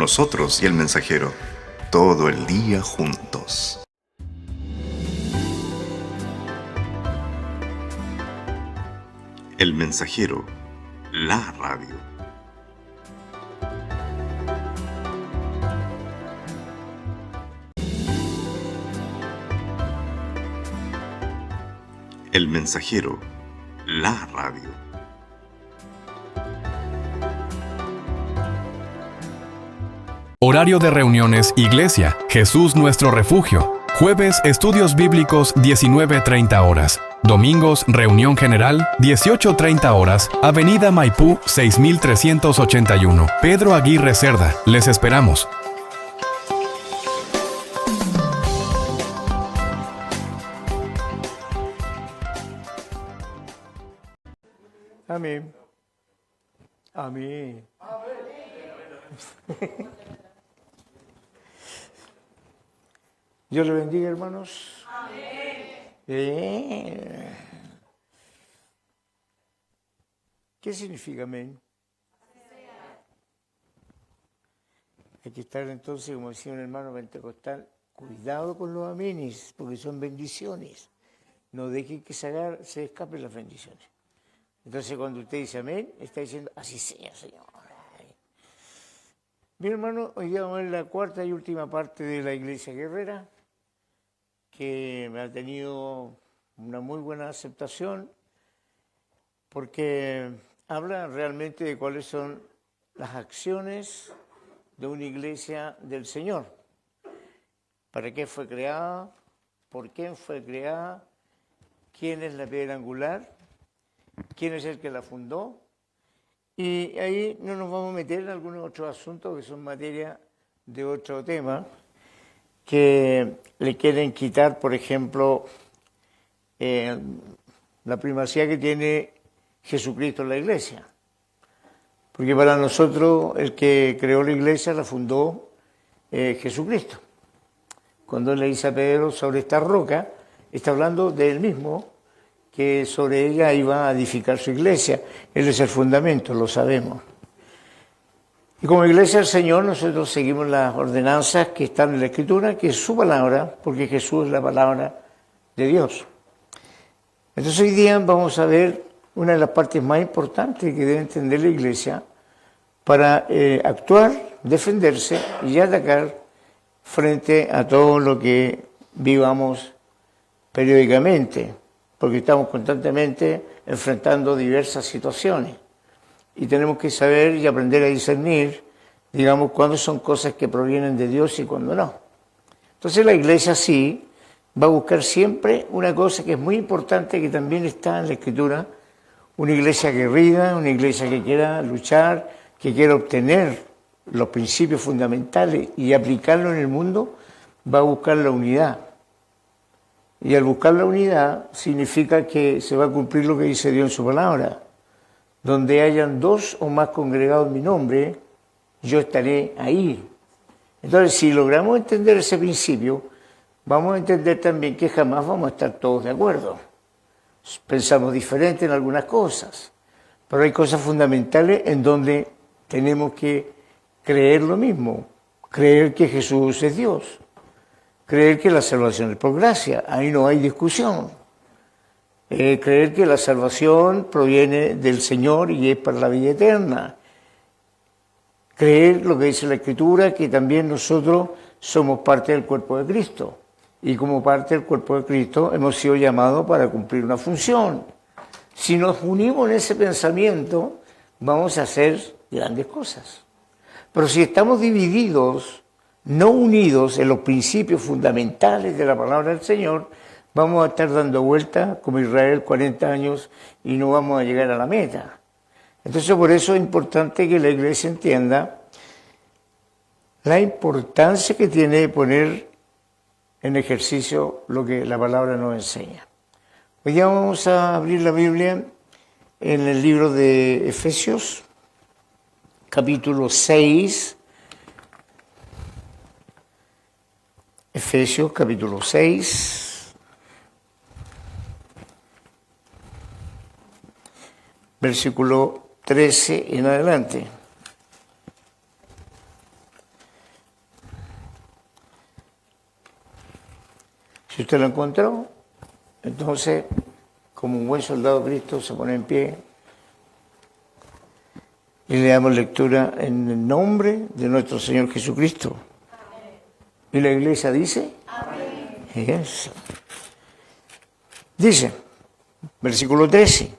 Nosotros y el mensajero, todo el día juntos. El mensajero, la radio. El mensajero, la radio. Horario de reuniones Iglesia, Jesús nuestro refugio. Jueves, estudios bíblicos 19:30 horas. Domingos, reunión general 18:30 horas. Avenida Maipú 6381. Pedro Aguirre Cerda. Les esperamos. Amén. Amén. Dios le bendiga, hermanos. Amén. ¿Qué significa amén? Hay que estar entonces, como decía un hermano pentecostal, cuidado con los amenes, porque son bendiciones. No dejen que se escapen las bendiciones. Entonces, cuando usted dice amén, está diciendo, así sea, Señor. Mi hermano, hoy día vamos a ver la cuarta y última parte de la Iglesia Guerrera, que me ha tenido una muy buena aceptación, porque habla realmente de cuáles son las acciones de una iglesia del Señor. ¿Para qué fue creada? ¿Por qué fue creada? ¿Quién es la piedra angular? ¿Quién es el que la fundó? Y ahí no nos vamos a meter en algunos otros asuntos que son materia de otro tema, que le quieren quitar, por ejemplo, la primacía que tiene Jesucristo en la iglesia. Porque para nosotros el que creó la iglesia la fundó Jesucristo. Cuando él le dice a Pedro sobre esta roca, está hablando de él mismo, que sobre ella iba a edificar su iglesia. Él es el fundamento, lo sabemos. Y como iglesia del Señor, nosotros seguimos las ordenanzas que están en la Escritura, que es su palabra, porque Jesús es la palabra de Dios. Entonces hoy día vamos a ver una de las partes más importantes que debe entender la iglesia para actuar, defenderse y atacar frente a todo lo que vivamos periódicamente, porque estamos constantemente enfrentando diversas situaciones y tenemos que saber y aprender a discernir, digamos, cuándo son cosas que provienen de Dios y cuándo no. Entonces la iglesia sí va a buscar siempre una cosa que es muy importante, que también está en la Escritura, una iglesia aguerrida, una iglesia que quiera luchar, que quiera obtener los principios fundamentales y aplicarlo en el mundo, va a buscar la unidad. Y al buscar la unidad significa que se va a cumplir lo que dice Dios en su palabra. Donde hayan dos o más congregados en mi nombre, yo estaré ahí. Entonces, si logramos entender ese principio, vamos a entender también que jamás vamos a estar todos de acuerdo. Pensamos diferente en algunas cosas, pero hay cosas fundamentales en donde tenemos que creer lo mismo, creer que Jesús es Dios. Creer que la salvación es por gracia, ahí no hay discusión. Creer que la salvación proviene del Señor y es para la vida eterna. Creer lo que dice la Escritura, que también nosotros somos parte del cuerpo de Cristo. Y como parte del cuerpo de Cristo hemos sido llamados para cumplir una función. Si nos unimos en ese pensamiento, vamos a hacer grandes cosas. Pero si estamos divididos, no unidos en los principios fundamentales de la palabra del Señor, vamos a estar dando vueltas como Israel 40 años y no vamos a llegar a la meta. Entonces por eso es importante que la iglesia entienda la importancia que tiene poner en ejercicio lo que la palabra nos enseña. Hoy ya vamos a abrir la Biblia en el libro de Efesios, capítulo 6, Efesios capítulo 6, versículo 13 en adelante. Si usted lo encontró, entonces, como un buen soldado de Cristo, se pone en pie y le damos lectura en el nombre de nuestro Señor Jesucristo. Amén. Y la iglesia dice, amén. Eso. Dice, versículo 13,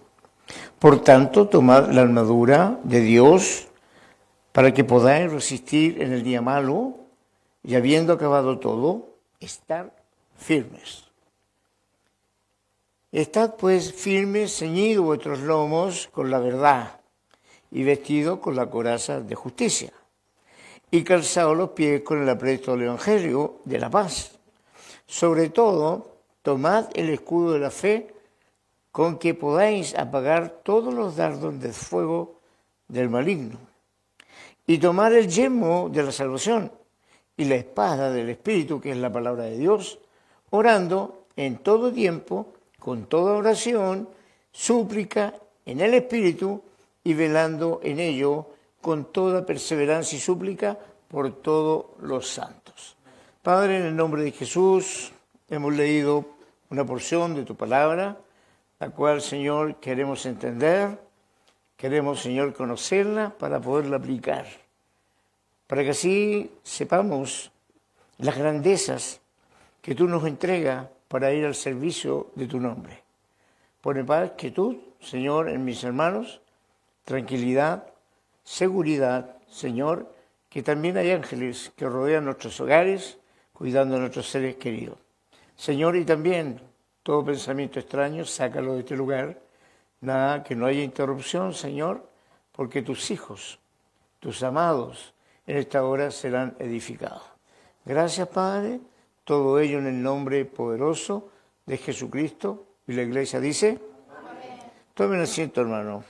por tanto, tomad la armadura de Dios para que podáis resistir en el día malo y habiendo acabado todo, estar firmes. Estad pues firmes, ceñidos vuestros lomos con la verdad y vestidos con la coraza de justicia y calzados los pies con el apresto del evangelio de la paz. Sobre todo, tomad el escudo de la fe con que podáis apagar todos los dardos de fuego del maligno y tomar el yelmo de la salvación y la espada del Espíritu, que es la palabra de Dios, orando en todo tiempo, con toda oración, súplica en el Espíritu y velando en ello con toda perseverancia y súplica por todos los santos. Padre, en el nombre de Jesús, hemos leído una porción de tu palabra, la cual, Señor, queremos entender, queremos, Señor, conocerla para poderla aplicar, para que así sepamos las grandezas que tú nos entregas para ir al servicio de tu nombre. Pone paz, quietud, Señor, en mis hermanos, tranquilidad, seguridad, Señor, que también hay ángeles que rodean nuestros hogares, cuidando a nuestros seres queridos. Señor, y también todo pensamiento extraño, sácalo de este lugar, nada, que no haya interrupción, Señor, porque tus hijos, tus amados, en esta hora serán edificados. Gracias, Padre, todo ello en el nombre poderoso de Jesucristo. Y la iglesia dice, amén. Tomen asiento, hermano.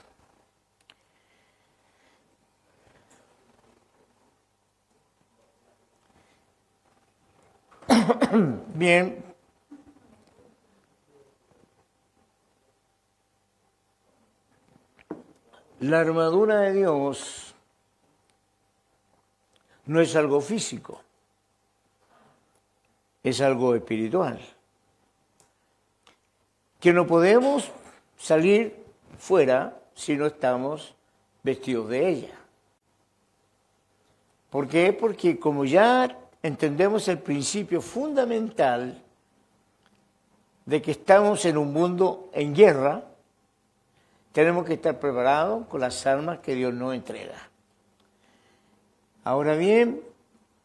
Bien. La armadura de Dios no es algo físico, es algo espiritual. Que no podemos salir fuera si no estamos vestidos de ella. ¿Por qué? Porque como ya entendemos el principio fundamental de que estamos en un mundo en guerra, tenemos que estar preparados con las armas que Dios nos entrega. Ahora bien,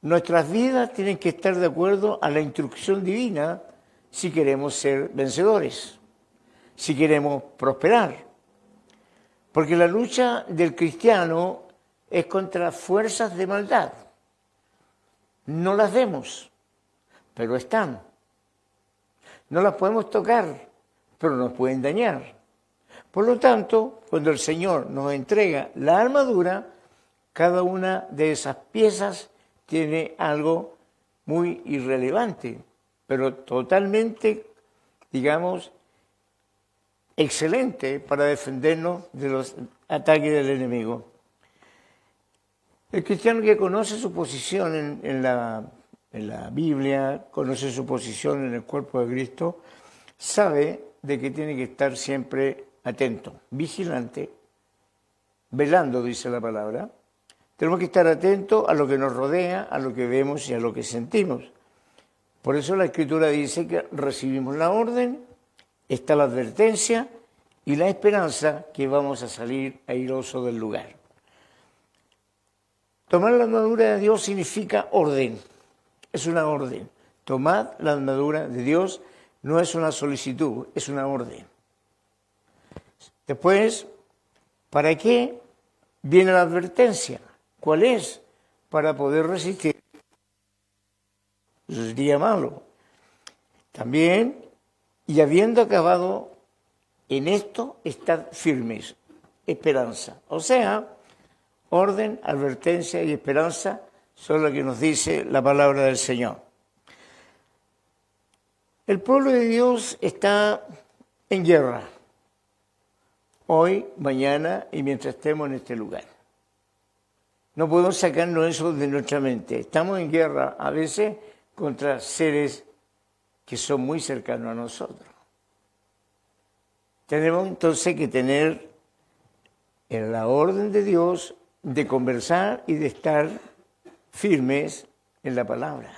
nuestras vidas tienen que estar de acuerdo a la instrucción divina si queremos ser vencedores, si queremos prosperar. Porque la lucha del cristiano es contra fuerzas de maldad. No las vemos, pero están. No las podemos tocar, pero nos pueden dañar. Por lo tanto, cuando el Señor nos entrega la armadura, cada una de esas piezas tiene algo muy irrelevante, pero totalmente, digamos, excelente para defendernos de los ataques del enemigo. El cristiano que conoce su posición en la Biblia, conoce su posición en el cuerpo de Cristo, sabe de que tiene que estar siempre atento, vigilante, velando, dice la palabra. Tenemos que estar atentos a lo que nos rodea, a lo que vemos y a lo que sentimos. Por eso la Escritura dice que recibimos la orden, está la advertencia y la esperanza que vamos a salir airosos del lugar. Tomar la armadura de Dios significa orden, es una orden. Tomad la armadura de Dios no es una solicitud, es una orden. Después, ¿para qué viene la advertencia? ¿Cuál es? Para poder resistir el día malo. También, y habiendo acabado en esto, estad firmes, esperanza. O sea, orden, advertencia y esperanza son lo que nos dice la palabra del Señor. El pueblo de Dios está en guerra. Hoy, mañana y mientras estemos en este lugar. No podemos sacarnos eso de nuestra mente. Estamos en guerra a veces contra seres que son muy cercanos a nosotros. Tenemos entonces que tener en la orden de Dios de conversar y de estar firmes en la palabra.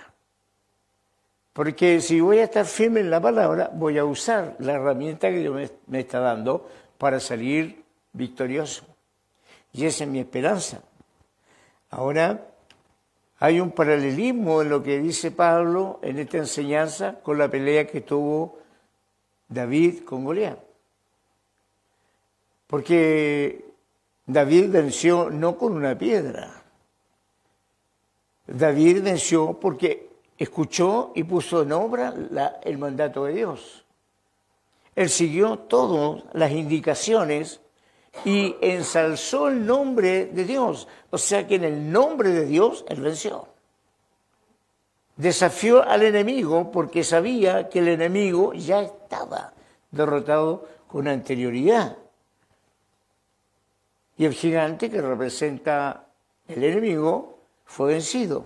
Porque si voy a estar firme en la palabra, voy a usar la herramienta que Dios me está dando para salir victorioso. Y esa es mi esperanza. Ahora, hay un paralelismo en lo que dice Pablo en esta enseñanza con la pelea que tuvo David con Goliat. Porque David venció no con una piedra. David venció porque escuchó y puso en obra el mandato de Dios. Él siguió todas las indicaciones y ensalzó el nombre de Dios. O sea que en el nombre de Dios él venció. Desafió al enemigo porque sabía que el enemigo ya estaba derrotado con anterioridad. Y el gigante que representa el enemigo fue vencido.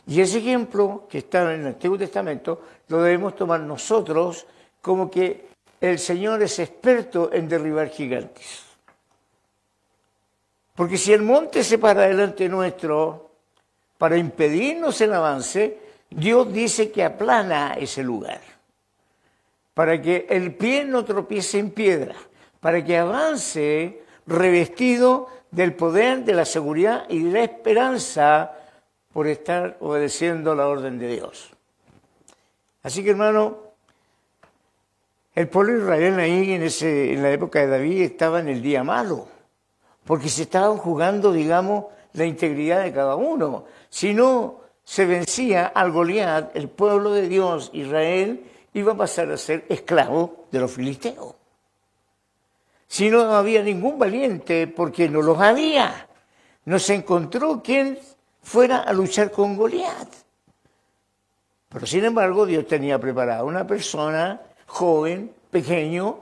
Y ese ejemplo que está en el Antiguo Testamento lo debemos tomar nosotros como que el Señor es experto en derribar gigantes. Porque si el monte se para delante nuestro para impedirnos el avance, Dios dice que aplana ese lugar. Para que el pie no tropiece en piedra, para que avance revestido del poder, de la seguridad y de la esperanza por estar obedeciendo la orden de Dios. Así que, hermano, el pueblo de Israel ahí en la época de David estaba en el día malo, porque se estaban jugando, digamos, la integridad de cada uno. Si no se vencía al Goliat, el pueblo de Dios, Israel, iba a pasar a ser esclavo de los filisteos. Si no había ningún valiente, porque no los había, no se encontró quien fuera a luchar con Goliat. Pero sin embargo, Dios tenía preparada una persona joven, pequeño,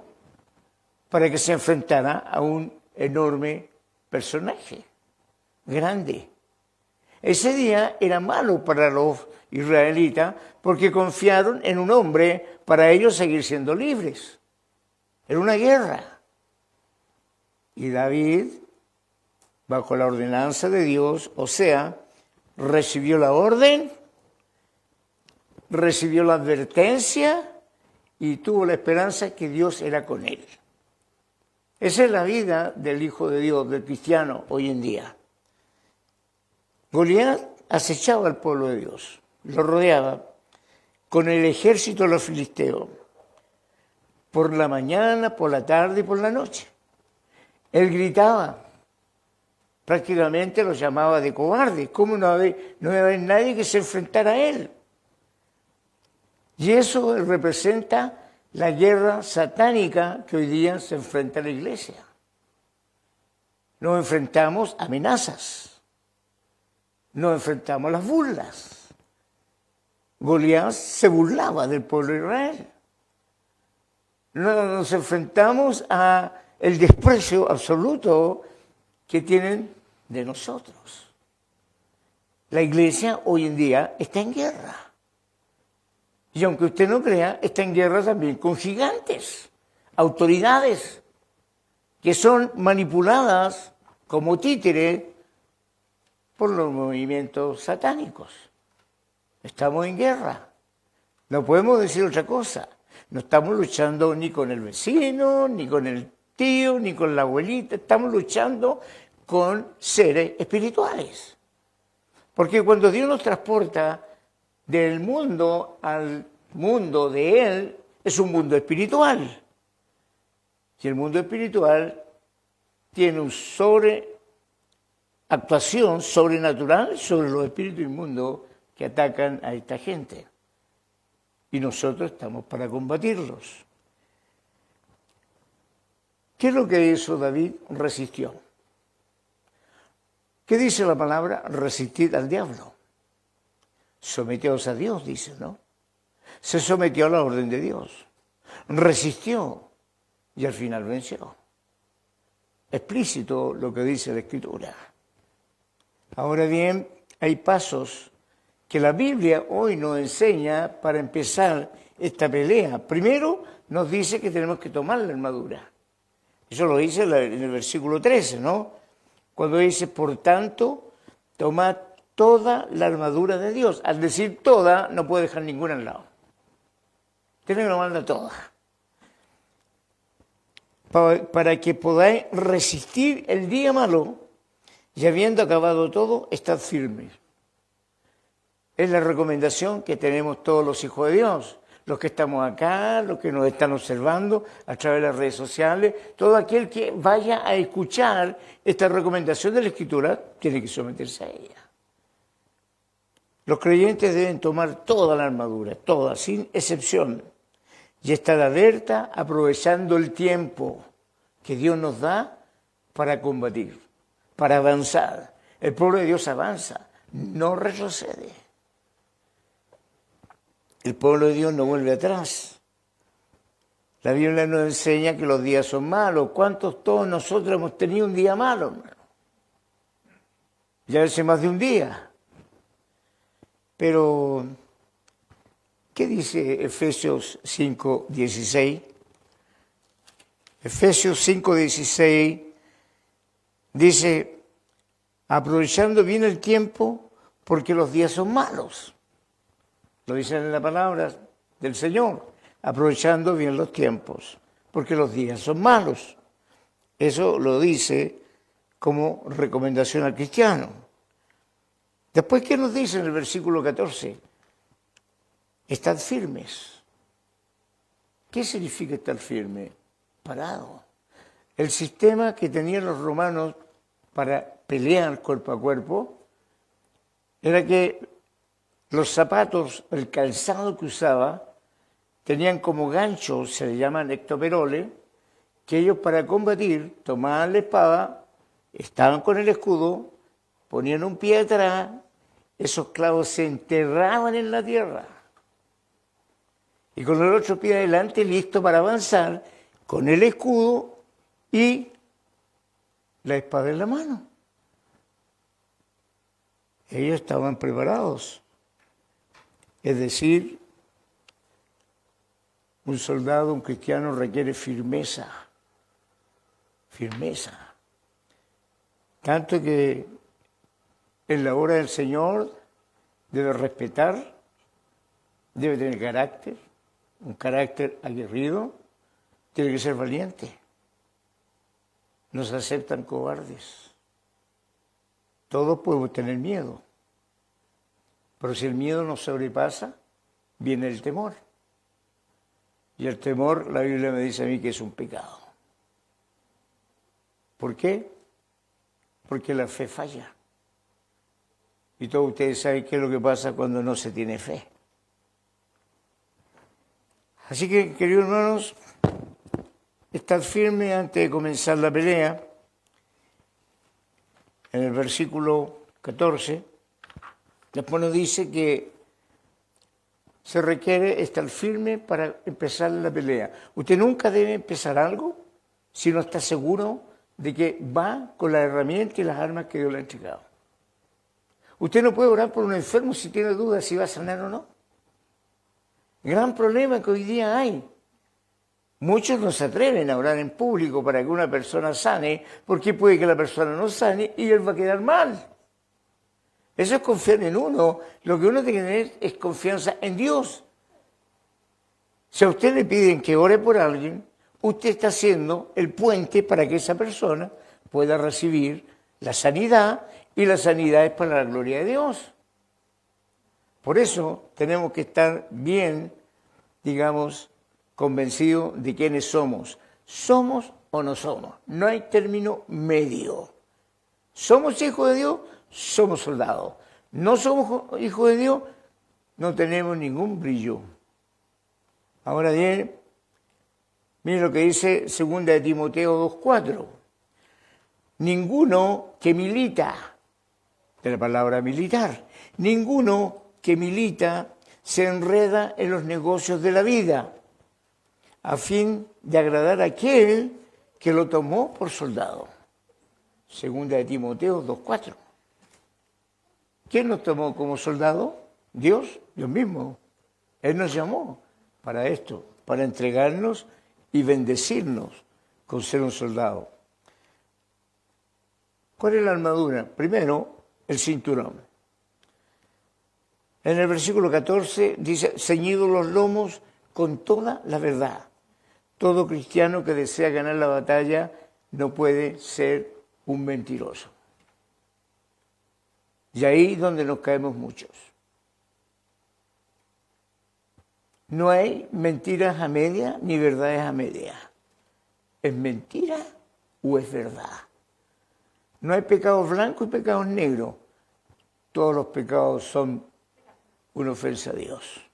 para que se enfrentara a un enorme personaje, grande. Ese día era malo para los israelitas porque confiaron en un hombre para ellos seguir siendo libres. Era una guerra. Y David, bajo la ordenanza de Dios, o sea, recibió la orden, recibió la advertencia y tuvo la esperanza que Dios era con él. Esa es la vida del Hijo de Dios, del cristiano hoy en día. Goliat acechaba al pueblo de Dios, lo rodeaba con el ejército de los filisteos, por la mañana, por la tarde y por la noche. Él gritaba, prácticamente los llamaba de cobardes. ¿Cómo no había nadie que se enfrentara a él? Y eso representa la guerra satánica que hoy día se enfrenta a la iglesia. Nos enfrentamos a amenazas, nos enfrentamos a las burlas. Goliat se burlaba del pueblo de Israel. Nos enfrentamos a el desprecio absoluto que tienen de nosotros. La iglesia hoy en día está en guerra. Y aunque usted no crea, está en guerra también con gigantes, autoridades, que son manipuladas como títeres por los movimientos satánicos. Estamos en guerra. No podemos decir otra cosa. No estamos luchando ni con el vecino, ni con el tío, ni con la abuelita. Estamos luchando con seres espirituales. Porque cuando Dios nos transporta del mundo al mundo de Él, es un mundo espiritual. Y el mundo espiritual tiene una actuación sobrenatural sobre los espíritus inmundos que atacan a esta gente. Y nosotros estamos para combatirlos. ¿Qué es lo que hizo David? Resistió. ¿Qué dice la palabra? Resistid al diablo. Someteos a Dios, dice, ¿no? Se sometió a la orden de Dios. Resistió y al final venció. Explícito lo que dice la Escritura. Ahora bien, hay pasos que la Biblia hoy nos enseña para empezar esta pelea? Primero nos dice que tenemos que tomar la armadura. Eso lo dice en el versículo 13, ¿no? Cuando dice, por tanto, tomad toda la armadura de Dios. Al decir toda, no puede dejar ninguna al lado. Tiene que tomarla toda. Para que podáis resistir el día malo y habiendo acabado todo, estad firmes. Es la recomendación que tenemos todos los hijos de Dios, los que estamos acá, los que nos están observando a través de las redes sociales, todo aquel que vaya a escuchar esta recomendación de la Escritura tiene que someterse a ella. Los creyentes deben tomar toda la armadura, toda, sin excepción, y estar alerta aprovechando el tiempo que Dios nos da para combatir, para avanzar. El pueblo de Dios avanza, no retrocede. El pueblo de Dios no vuelve atrás. La Biblia nos enseña que los días son malos. ¿Cuántos todos nosotros hemos tenido un día malo, hermano? Ya hace más de un día. Pero, ¿qué dice Efesios 5:16? Efesios 5:16 dice, aprovechando bien el tiempo porque los días son malos. Lo dice en la palabra del Señor, aprovechando bien los tiempos, porque los días son malos. Eso lo dice como recomendación al cristiano. Después, ¿qué nos dice en el versículo 14? Estad firmes. ¿Qué significa estar firme? Parado. El sistema que tenían los romanos para pelear cuerpo a cuerpo era que los zapatos, el calzado que usaba, tenían como ganchos, se le llaman ectoperoles, que ellos para combatir tomaban la espada, estaban con el escudo, ponían un pie atrás, esos clavos se enterraban en la tierra. Y con el otro pie adelante, listo para avanzar, con el escudo y la espada en la mano. Ellos estaban preparados. Es decir, un soldado, un cristiano requiere firmeza. Firmeza. Tanto que en la hora del Señor debe respetar, debe tener carácter, un carácter aguerrido, tiene que ser valiente. No se aceptan cobardes. Todos podemos tener miedo. Pero si el miedo nos sobrepasa, viene el temor. Y el temor, la Biblia me dice a mí que es un pecado. ¿Por qué? Porque la fe falla. Y todos ustedes saben qué es lo que pasa cuando no se tiene fe. Así que, queridos hermanos, estad firmes antes de comenzar la pelea. En el versículo 14, después nos dice que se requiere estar firme para empezar la pelea. Usted nunca debe empezar algo si no está seguro de que va con la herramienta y las armas que Dios le ha entregado. Usted no puede orar por un enfermo si tiene dudas si va a sanar o no. Gran problema que hoy día hay. Muchos no se atreven a orar en público para que una persona sane, porque puede que la persona no sane y él va a quedar mal. Eso es confiar en uno. Lo que uno tiene que tener es confianza en Dios. Si a usted le piden que ore por alguien, usted está haciendo el puente para que esa persona pueda recibir la sanidad, y la sanidad es para la gloria de Dios. Por eso tenemos que estar bien, digamos, convencidos de quiénes somos. ¿Somos o no somos? No hay término medio. ¿Somos hijos de Dios? Somos soldados. ¿No somos hijos de Dios? No tenemos ningún brillo. Ahora bien, miren lo que dice 2 de Timoteo 2:4. Ninguno que milita, de la palabra militar, ninguno que milita se enreda en los negocios de la vida, a fin de agradar a aquel que lo tomó por soldado. 2 de Timoteo 2:4. ¿Quién nos tomó como soldado? Dios, Dios mismo. Él nos llamó para esto, para entregarnos y bendecirnos con ser un soldado. ¿Cuál es la armadura? Primero, el cinturón. En el versículo 14 dice, ceñidos los lomos con toda la verdad. Todo cristiano que desea ganar la batalla no puede ser un mentiroso. Y ahí es donde nos caemos muchos. No hay mentiras a media ni verdades a media. ¿Es mentira o es verdad? No hay pecados blancos y pecados negros. Todos los pecados son una ofensa a Dios.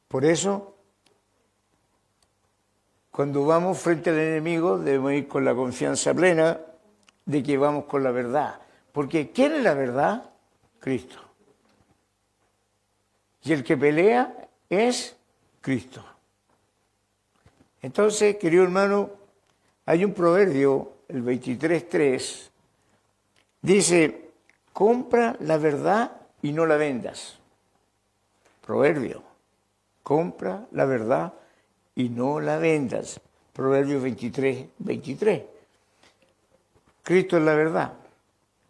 Por eso, cuando vamos frente al enemigo, debemos ir con la confianza plena de que vamos con la verdad. Porque ¿quién es la verdad? Cristo. Y el que pelea es Cristo. Entonces, querido hermano, hay un proverbio, el 23:3, dice, compra la verdad y no la vendas. Proverbio, compra la verdad y no la vendas. Proverbio 23:23. Cristo es la verdad.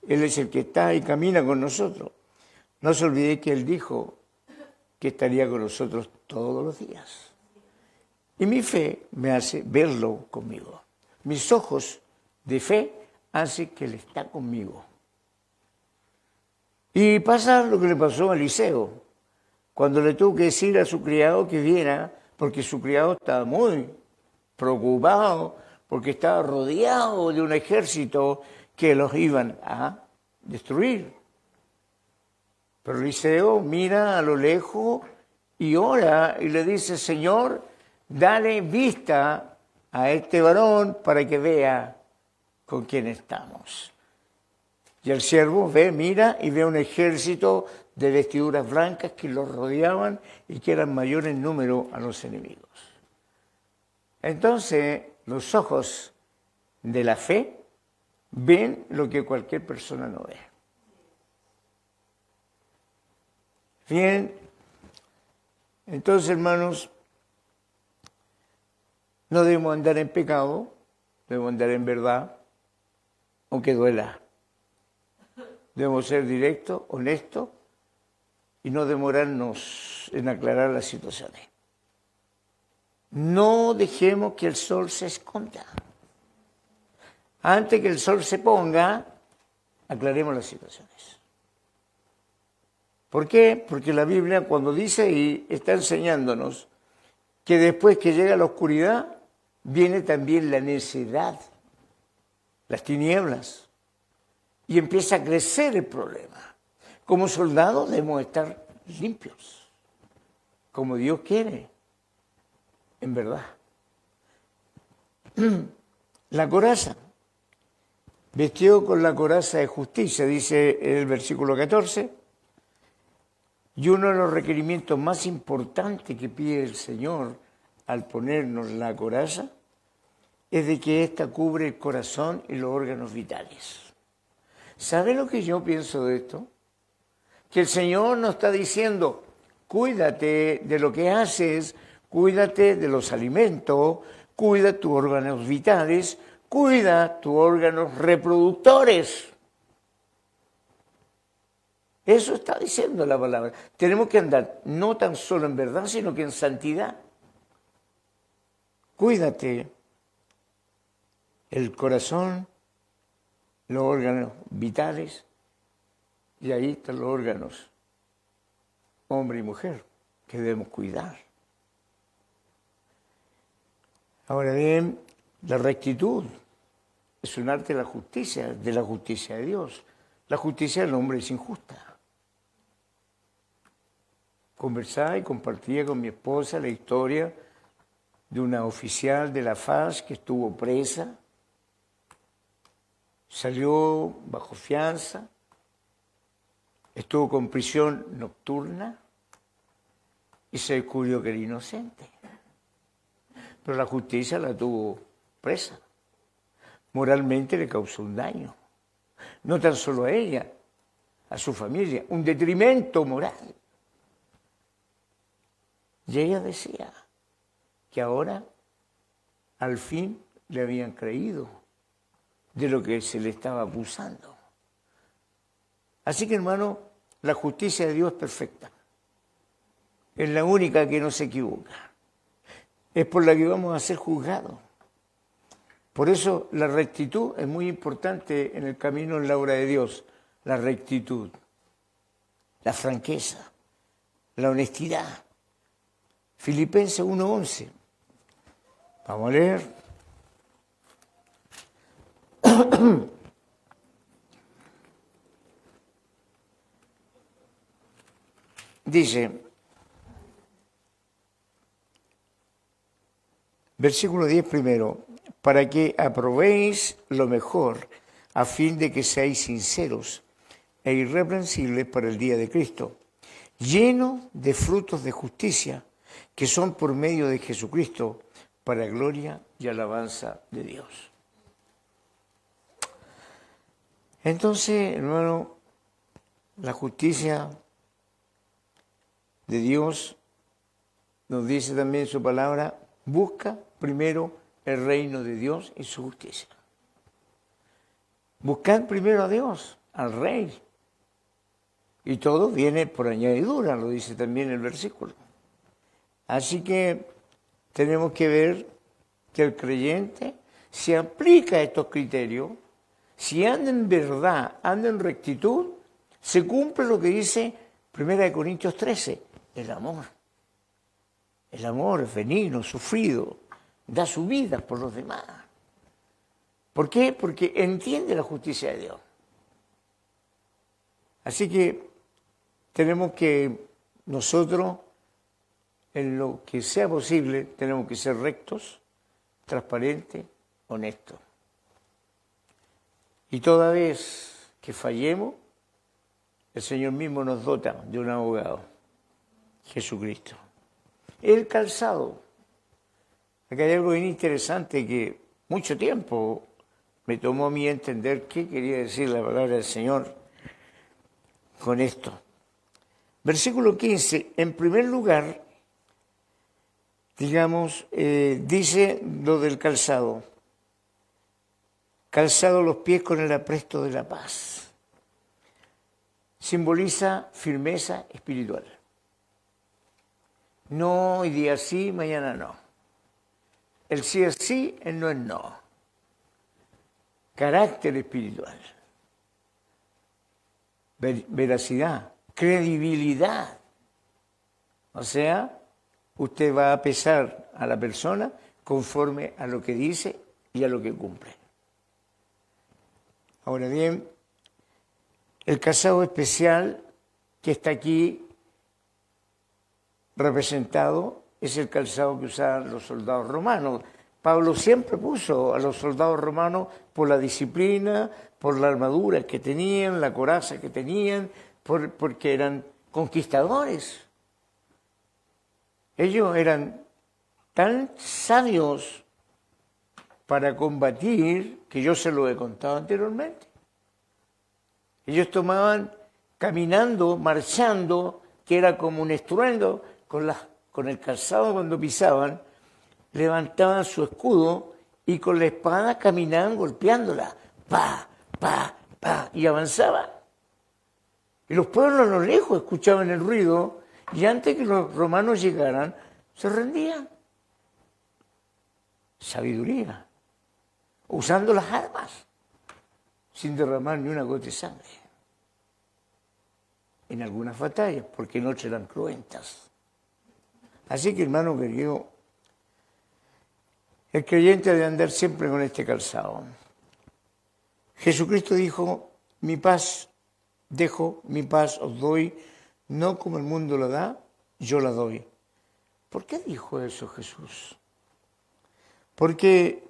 Él es el que está y camina con nosotros. No se olvide que Él dijo que estaría con nosotros todos los días. Y mi fe me hace verlo conmigo. Mis ojos de fe hacen que Él está conmigo. Y pasa lo que le pasó a Eliseo, cuando le tuvo que decir a su criado que viera, porque su criado estaba muy preocupado, porque estaba rodeado de un ejército que los iban a destruir. Pero Eliseo mira a lo lejos y ora y le dice, Señor, dale vista a este varón para que vea con quién estamos. Y el siervo mira y ve un ejército de vestiduras blancas que los rodeaban y que eran mayor en número a los enemigos. Entonces, los ojos de la fe ven lo que cualquier persona no ve. Bien, entonces, hermanos, no debemos andar en pecado, debemos andar en verdad, aunque duela. Debemos ser directos, honestos y no demorarnos en aclarar las situaciones. No dejemos que el sol se esconda. Antes que el sol se ponga, aclaremos las situaciones. ¿Por qué? Porque la Biblia, cuando dice ahí, está enseñándonos que después que llega la oscuridad, viene también la necedad, las tinieblas, y empieza a crecer el problema. Como soldados debemos estar limpios, como Dios quiere, en verdad. La coraza, vestido con la coraza de justicia, dice el versículo 14, y uno de los requerimientos más importantes que pide el Señor al ponernos la coraza es de que ésta cubre el corazón y los órganos vitales. ¿Sabe lo que yo pienso de esto? Que el Señor nos está diciendo, cuídate de lo que haces, cuídate de los alimentos, cuida tus órganos vitales, cuida tus órganos reproductores. Eso está diciendo la palabra. Tenemos que andar no tan solo en verdad, sino que en santidad. Cuídate el corazón, los órganos vitales, y ahí están los órganos, hombre y mujer, que debemos cuidar. Ahora bien, la rectitud es un arte de la justicia de Dios. La justicia del hombre es injusta. Conversaba y compartía con mi esposa la historia de una oficial de la FAS que estuvo presa, salió bajo fianza, estuvo con prisión nocturna y se descubrió que era inocente. Pero la justicia la tuvo presa. Moralmente le causó un daño. No tan solo a ella, a su familia, un detrimento moral. Y ella decía que ahora, al fin, le habían creído de lo que se le estaba acusando. Así que, hermano, la justicia de Dios es perfecta. Es la única que no se equivoca. Es por la que vamos a ser juzgados. Por eso la rectitud es muy importante en el camino en la obra de Dios. La rectitud, la franqueza, la honestidad. Filipenses 1:11. Vamos a leer. Dice, versículo 10 primero, para que aprobéis lo mejor, a fin de que seáis sinceros e irreprensibles para el día de Cristo, llenos de frutos de justicia, que son por medio de Jesucristo, para gloria y alabanza de Dios. Entonces, hermano, la justicia de Dios nos dice también su palabra, busca primero el reino de Dios y su justicia. Buscad primero a Dios, al Rey. Y todo viene por añadidura, lo dice también el versículo. Así que tenemos que ver que el creyente se aplica a estos criterios, si anda en verdad, anda en rectitud, se cumple lo que dice 1 Corintios 13, el amor. El amor es benigno, sufrido, da su vida por los demás. ¿Por qué? Porque entiende la justicia de Dios. Así que tenemos que nosotros, en lo que sea posible, tenemos que ser rectos, transparentes, honestos. Y toda vez que fallemos, el Señor mismo nos dota de un abogado, Jesucristo. El calzado. Aquí hay algo bien interesante que mucho tiempo me tomó a mí entender qué quería decir la palabra del Señor con esto. Versículo 15, en primer lugar, digamos, dice lo del calzado. Calzado los pies con el apresto de la paz. Simboliza firmeza espiritual. No, hoy día sí, mañana no. El sí es sí, el no es no. Carácter espiritual. Veracidad, credibilidad. O sea, usted va a pesar a la persona conforme a lo que dice y a lo que cumple. Ahora bien, el calzado especial que está aquí representado es el calzado que usaban los soldados romanos. Pablo siempre puso a los soldados romanos por la disciplina, por la armadura que tenían, la coraza que tenían, porque eran conquistadores. Ellos eran tan sabios para combatir, que yo se lo he contado anteriormente. Ellos tomaban caminando, marchando, que era como un estruendo, con el calzado cuando pisaban, levantaban su escudo y con la espada caminaban golpeándola, pa, pa, pa, y avanzaban. Y los pueblos a lo lejos escuchaban el ruido y antes que los romanos llegaran, se rendían. Sabiduría, usando las armas, sin derramar ni una gota de sangre. En algunas batallas, porque en otras eran cruentas. Así que, hermano querido, el creyente debe andar siempre con este calzado. Jesucristo dijo, mi paz dejo, mi paz os doy, no como el mundo la da, yo la doy. ¿Por qué dijo eso Jesús? Porque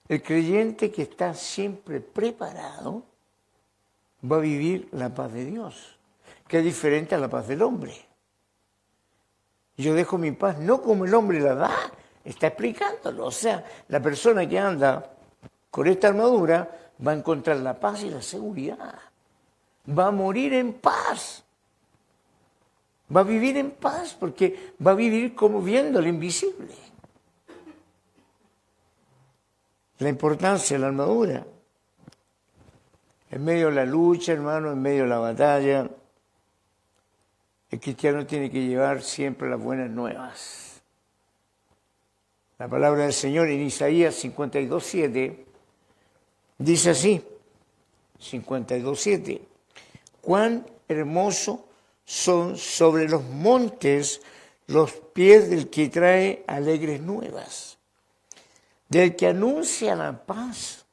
el creyente que está siempre preparado va a vivir la paz de Dios, que es diferente a la paz del hombre. Yo dejo mi paz no como el hombre la da, está explicándolo. O sea, la persona que anda con esta armadura va a encontrar la paz y la seguridad. Va a morir en paz. Va a vivir en paz porque va a vivir como viendo lo invisible. La importancia de la armadura. En medio de la lucha, hermano, en medio de la batalla, el cristiano tiene que llevar siempre las buenas nuevas. La palabra del Señor en Isaías 52:7 dice así, 52:7, cuán hermoso son sobre los montes los pies del que trae alegres nuevas, del que anuncia la paz,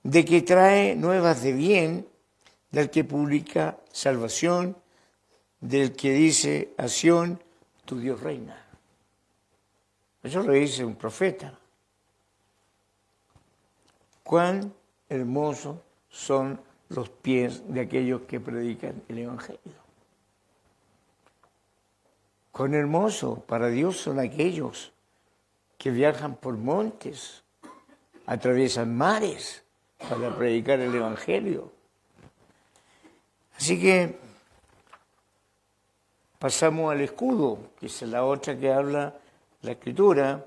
del que trae nuevas de bien, del que publica salvación, del que dice a Sión, tu Dios reina. Eso lo dice un profeta. Cuán hermosos son los pies de aquellos que predican el Evangelio. Cuán hermoso para Dios son aquellos que viajan por montes, atraviesan mares para predicar el Evangelio. Así que pasamos al escudo, que es la otra que habla la Escritura,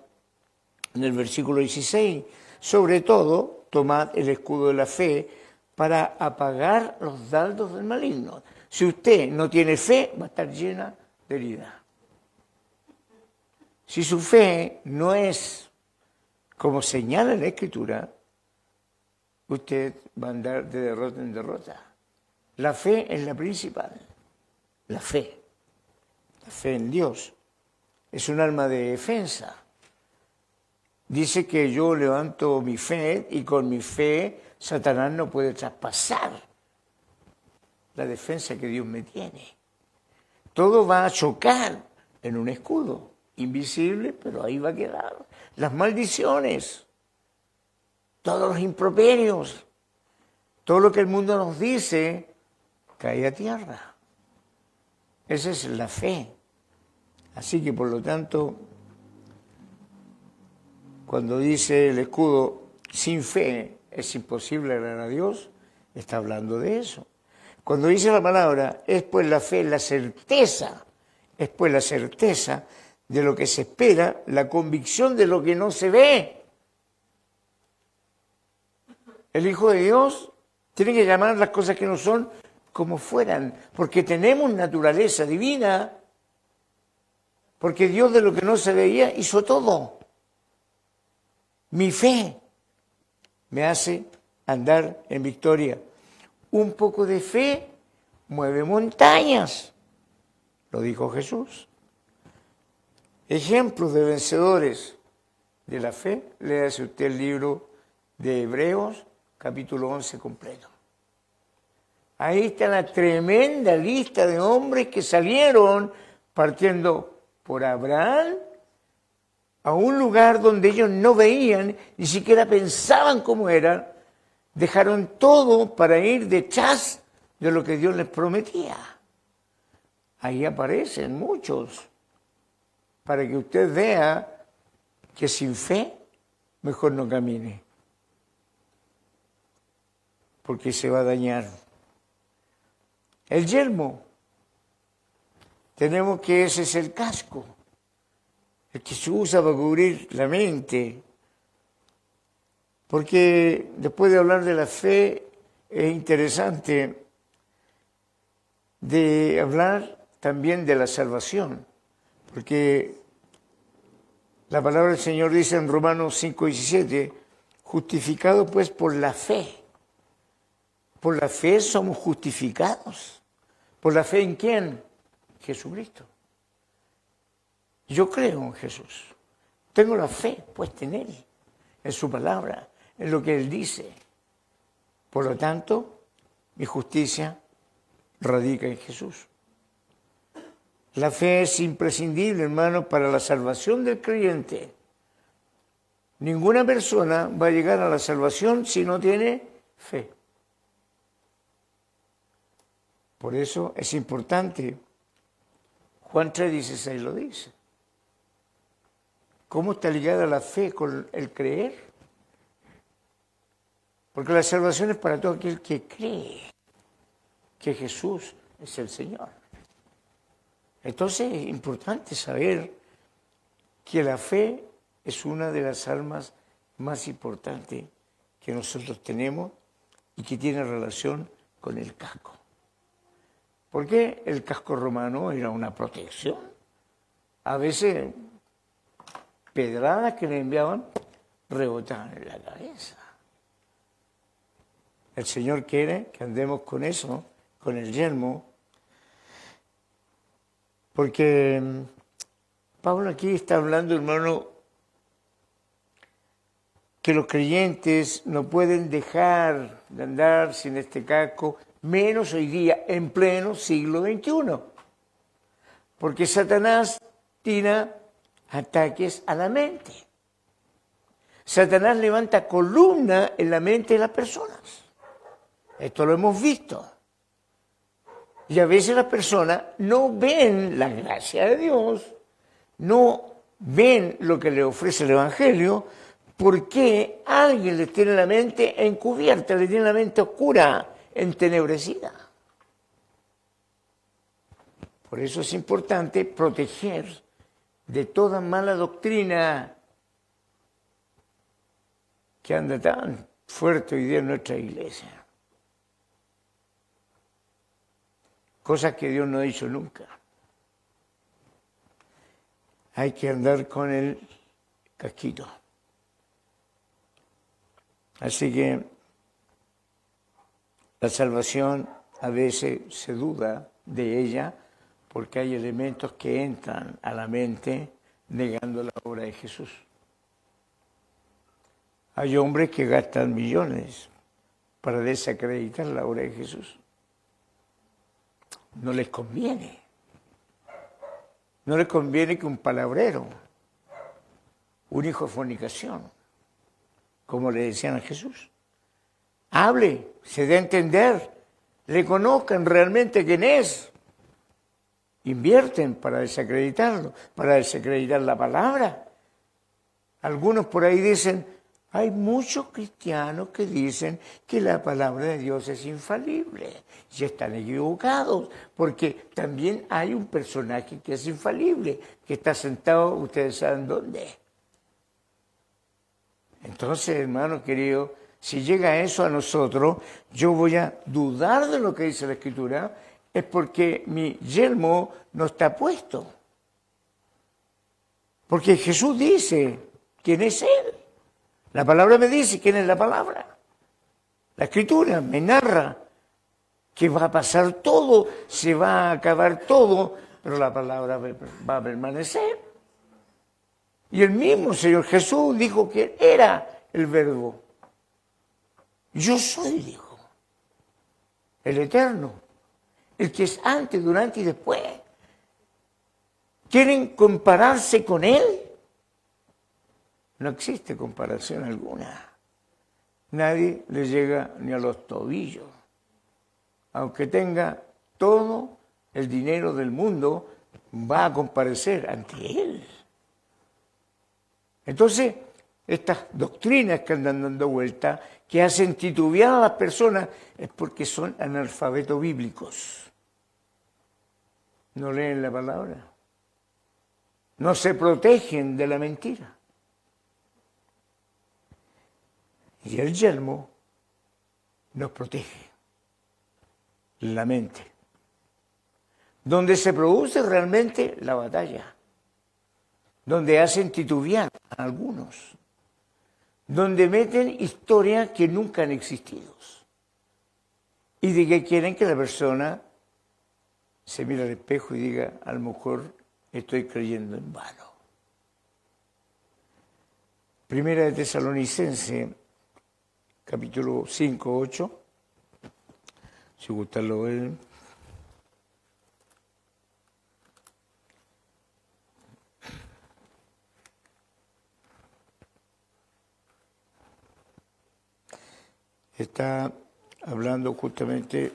en el versículo 16. Sobre todo, tomad el escudo de la fe para apagar los dardos del maligno. Si usted no tiene fe, va a estar llena de herida. Si su fe no es como señala la Escritura, usted va a andar de derrota en derrota. La fe es la principal. La fe en Dios. Es un arma de defensa. Dice que yo levanto mi fe y con mi fe Satanás no puede traspasar la defensa que Dios me tiene. Todo va a chocar en un escudo, invisible, pero ahí va a quedar. Las maldiciones, todos los improperios, todo lo que el mundo nos dice, cae a tierra. Esa es la fe. Así que, por lo tanto, cuando dice el escudo, sin fe es imposible agradar a Dios, está hablando de eso. Cuando dice la palabra, es pues la fe, la certeza, es pues la certeza de lo que se espera, la convicción de lo que no se ve. El Hijo de Dios tiene que llamar las cosas que no son como fueran, porque tenemos naturaleza divina, porque Dios de lo que no se veía hizo todo. Mi fe me hace andar en victoria. Un poco de fe mueve montañas, lo dijo Jesús. Ejemplos de vencedores de la fe, léase usted el libro de Hebreos, capítulo 11 completo. Ahí está la tremenda lista de hombres que salieron partiendo por Abraham a un lugar donde ellos no veían, ni siquiera pensaban cómo era, dejaron todo para ir detrás de lo que Dios les prometía. Ahí aparecen muchos, para que usted vea que sin fe mejor no camine, porque se va a dañar. El yelmo, tenemos que ese es el casco, el que se usa para cubrir la mente, porque después de hablar de la fe es interesante de hablar también de la salvación, porque la palabra del Señor dice en Romanos 5:17, justificado pues por la fe. Por la fe somos justificados. ¿Por la fe en quién? Jesucristo. Yo creo en Jesús. Tengo la fe puesta en Él, en su palabra, en lo que Él dice. Por lo tanto, mi justicia radica en Jesús. La fe es imprescindible, hermano, para la salvación del creyente. Ninguna persona va a llegar a la salvación si no tiene fe. Por eso es importante, Juan 3:16 lo dice. ¿Cómo está ligada la fe con el creer? Porque la salvación es para todo aquel que cree que Jesús es el Señor. Entonces es importante saber que la fe es una de las armas más importantes que nosotros tenemos y que tiene relación con el casco. Porque el casco romano era una protección. A veces pedradas que le enviaban rebotaban en la cabeza. El Señor quiere que andemos con eso, con el yelmo, porque Pablo aquí está hablando, hermano, que los creyentes no pueden dejar de andar sin este casco, menos hoy día, en pleno siglo XXI. Porque Satanás tira ataques a la mente. Satanás levanta columna en la mente de las personas. Esto lo hemos visto. Y a veces las personas no ven la gracia de Dios, no ven lo que le ofrece el Evangelio, porque alguien les tiene la mente encubierta, les tiene la mente oscura, entenebrecida. Por eso es importante proteger de toda mala doctrina que anda tan fuerte hoy día en nuestra iglesia. Cosas que Dios no ha dicho nunca. Hay que andar con el casquito. Así que la salvación a veces se duda de ella porque hay elementos que entran a la mente negando la obra de Jesús. Hay hombres que gastan millones para desacreditar la obra de Jesús. No les conviene. No les conviene que un palabrero, un hijo de fornicación, como le decían a Jesús, hable, se dé a entender, le conozcan realmente quién es. Invierten para desacreditarlo, para desacreditar la palabra. Algunos por ahí dicen, hay muchos cristianos que dicen que la palabra de Dios es infalible. Y están equivocados, porque también hay un personaje que es infalible, que está sentado, ustedes saben dónde. Entonces, hermano querido, si llega eso a nosotros, yo voy a dudar de lo que dice la Escritura, es porque mi yelmo no está puesto. Porque Jesús dice quién es Él. La palabra me dice quién es la palabra. La Escritura me narra que va a pasar todo, se va a acabar todo, pero la palabra va a permanecer. Y el mismo Señor Jesús dijo que era el Verbo. Yo soy, dijo, el Eterno, el que es antes, durante y después. ¿Quieren compararse con Él? No existe comparación alguna. Nadie le llega ni a los tobillos. Aunque tenga todo el dinero del mundo, va a comparecer ante Él. Entonces, estas doctrinas que andan dando vuelta, que hacen titubear a las personas, es porque son analfabetos bíblicos. No leen la palabra. No se protegen de la mentira. Y el yelmo nos protege la mente, donde se produce realmente la batalla, donde hacen titubear a algunos, donde meten historias que nunca han existido y de que quieren que la persona se mire al espejo y diga, a lo mejor estoy creyendo en vano. Primera de Tesalonicenses, capítulo 5, 8. Si gusta lo ven. Está hablando justamente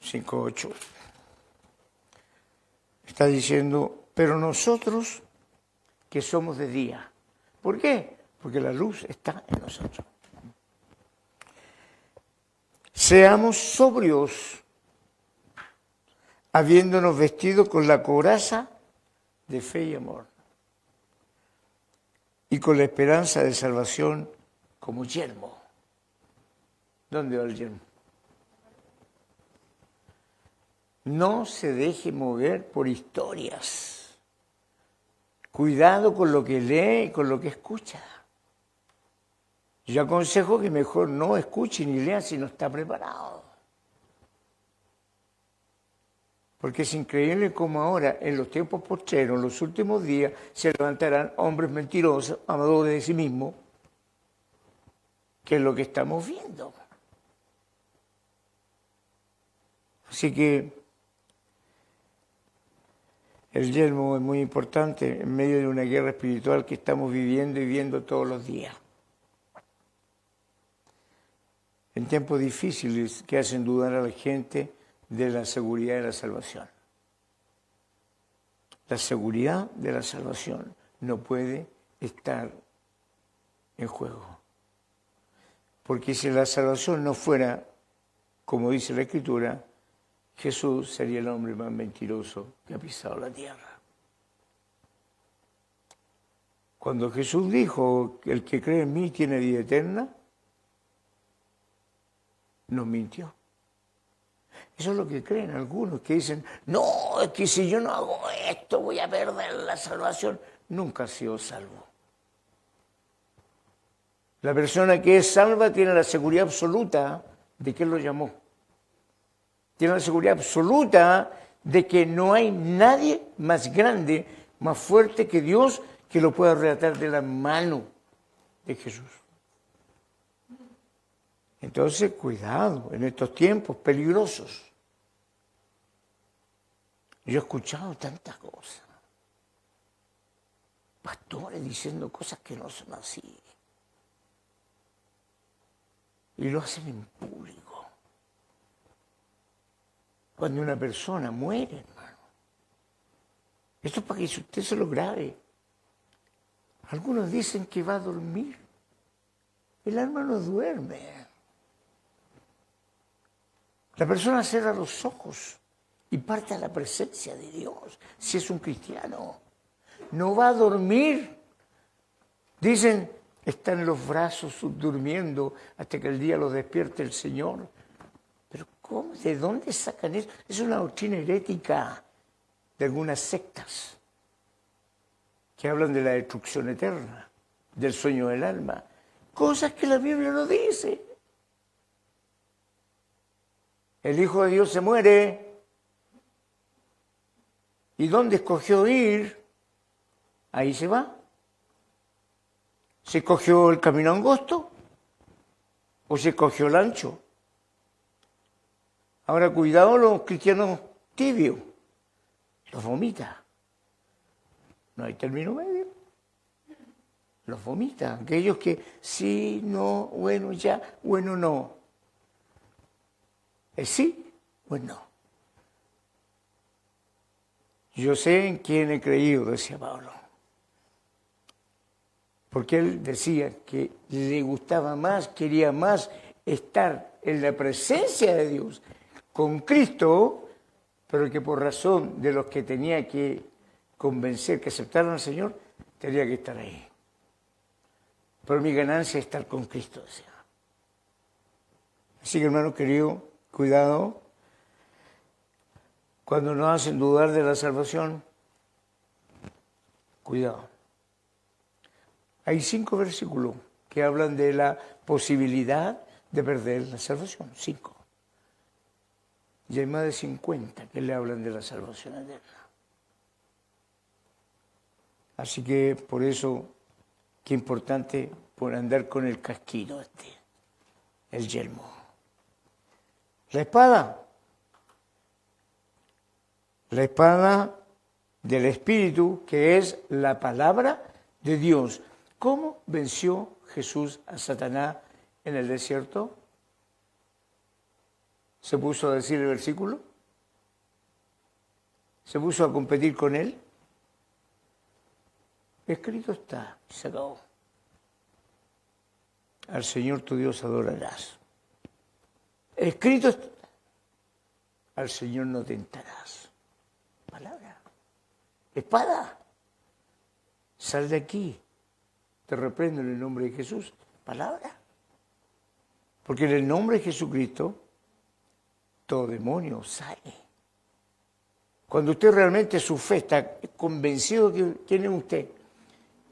5:8. Está diciendo, pero nosotros que somos de día. ¿Por qué? Porque la luz está en nosotros. Seamos sobrios, habiéndonos vestido con la coraza de fe y amor, y con la esperanza de salvación como yelmo. ¿Dónde va el yelmo? No se deje mover por historias. Cuidado con lo que lee y con lo que escucha. Yo aconsejo que mejor no escuche ni lea si no está preparado. Porque es increíble cómo ahora, en los tiempos postreros, en los últimos días, se levantarán hombres mentirosos, amadores de sí mismos, que es lo que estamos viendo. Así que el yelmo es muy importante en medio de una guerra espiritual que estamos viviendo y viendo todos los días. En tiempos difíciles que hacen dudar a la gente de la seguridad de la salvación. La seguridad de la salvación no puede estar en juego. Porque si la salvación no fuera, como dice la Escritura, Jesús sería el hombre más mentiroso que ha pisado la tierra. Cuando Jesús dijo que el que cree en mí tiene vida eterna, nos mintió. Eso es lo que creen algunos, que dicen, no, es que si yo no hago esto voy a perder la salvación. Nunca ha sido salvo. La persona que es salva tiene la seguridad absoluta de que Él lo llamó. Tiene la seguridad absoluta de que no hay nadie más grande, más fuerte que Dios que lo pueda arrebatar de la mano de Jesús. Entonces, cuidado en estos tiempos peligrosos. Yo he escuchado tantas cosas. Pastores diciendo cosas que no son así. Y lo hacen en público. Cuando una persona muere, hermano. Esto es para que usted se lo grabe. Algunos dicen que va a dormir. El alma no duerme. La persona cierra los ojos y parte a la presencia de Dios, si es un cristiano. No va a dormir. Dicen, está en los brazos durmiendo hasta que el día lo despierte el Señor. Pero ¿cómo? ¿De dónde sacan eso? Es una doctrina herética de algunas sectas que hablan de la destrucción eterna, del sueño del alma. Cosas que la Biblia no dice. El Hijo de Dios se muere. ¿Y dónde escogió ir? Ahí se va. ¿Se escogió el camino angosto o se escogió el ancho? Ahora, cuidado los cristianos tibios. Los vomita. No hay término medio. Los vomita. Aquellos que sí, no, bueno, ya, bueno, no. ¿Es sí o es no? Yo sé en quién he creído, decía Pablo. Porque él decía que le gustaba más, quería más estar en la presencia de Dios con Cristo, pero que por razón de los que tenía que convencer que aceptaran al Señor, tenía que estar ahí. Pero mi ganancia es estar con Cristo, decía. Así que, hermano querido, cuidado. Cuando nos hacen dudar de la salvación, cuidado. Hay 5 versículos que hablan de la posibilidad de perder la salvación. 5. Y hay más de 50 que le hablan de la salvación eterna. Así que por eso, qué importante por andar con el casquito el yelmo. La espada del Espíritu, que es la palabra de Dios. ¿Cómo venció Jesús a Satanás en el desierto? ¿Se puso a decir el versículo? ¿Se puso a competir con él? Escrito está, se acabó. Al Señor tu Dios adorarás. Escrito está, al Señor no tentarás. Palabra. Espada. Sal de aquí. Te reprendo en el nombre de Jesús. Palabra. Porque en el nombre de Jesucristo, todo demonio sale. Cuando usted realmente su fe está convencido de que quién es usted,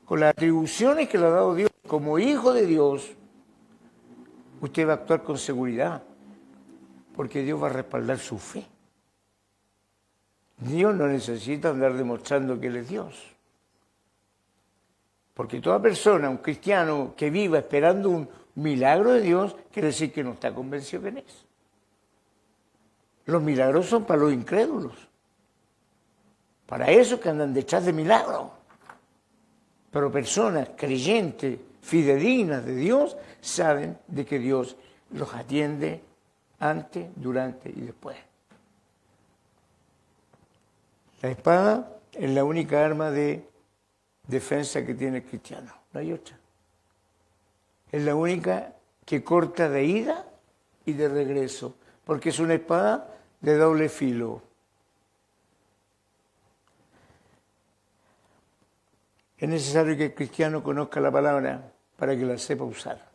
con las atribuciones que le ha dado Dios como hijo de Dios, usted va a actuar con seguridad, porque Dios va a respaldar su fe. Dios no necesita andar demostrando que Él es Dios. Porque toda persona, un cristiano que viva esperando un milagro de Dios, quiere decir que no está convencido quién es. Los milagros son para los incrédulos. Para esos que andan detrás de milagros. Pero personas creyentes, fidedignas de Dios, saben de que Dios los atiende antes, durante y después. La espada es la única arma de defensa que tiene el cristiano, no hay otra. Es la única que corta de ida y de regreso, porque es una espada de doble filo. Es necesario que el cristiano conozca la palabra para que la sepa usar.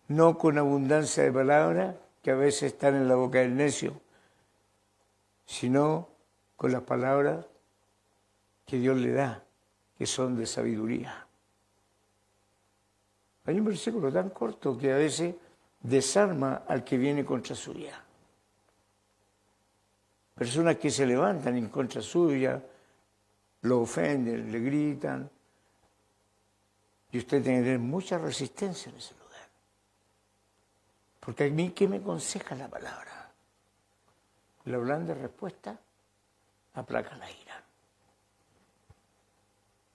No con abundancia de palabras que a veces están en la boca del necio, sino con las palabras que Dios le da, que son de sabiduría. Hay un versículo tan corto que a veces desarma al que viene contra suya. Personas que se levantan en contra suya, lo ofenden, le gritan, y usted tiene que tener mucha resistencia en ese lugar. Porque a mí, ¿qué me aconseja la palabra? La blanda respuesta aplaca la ira.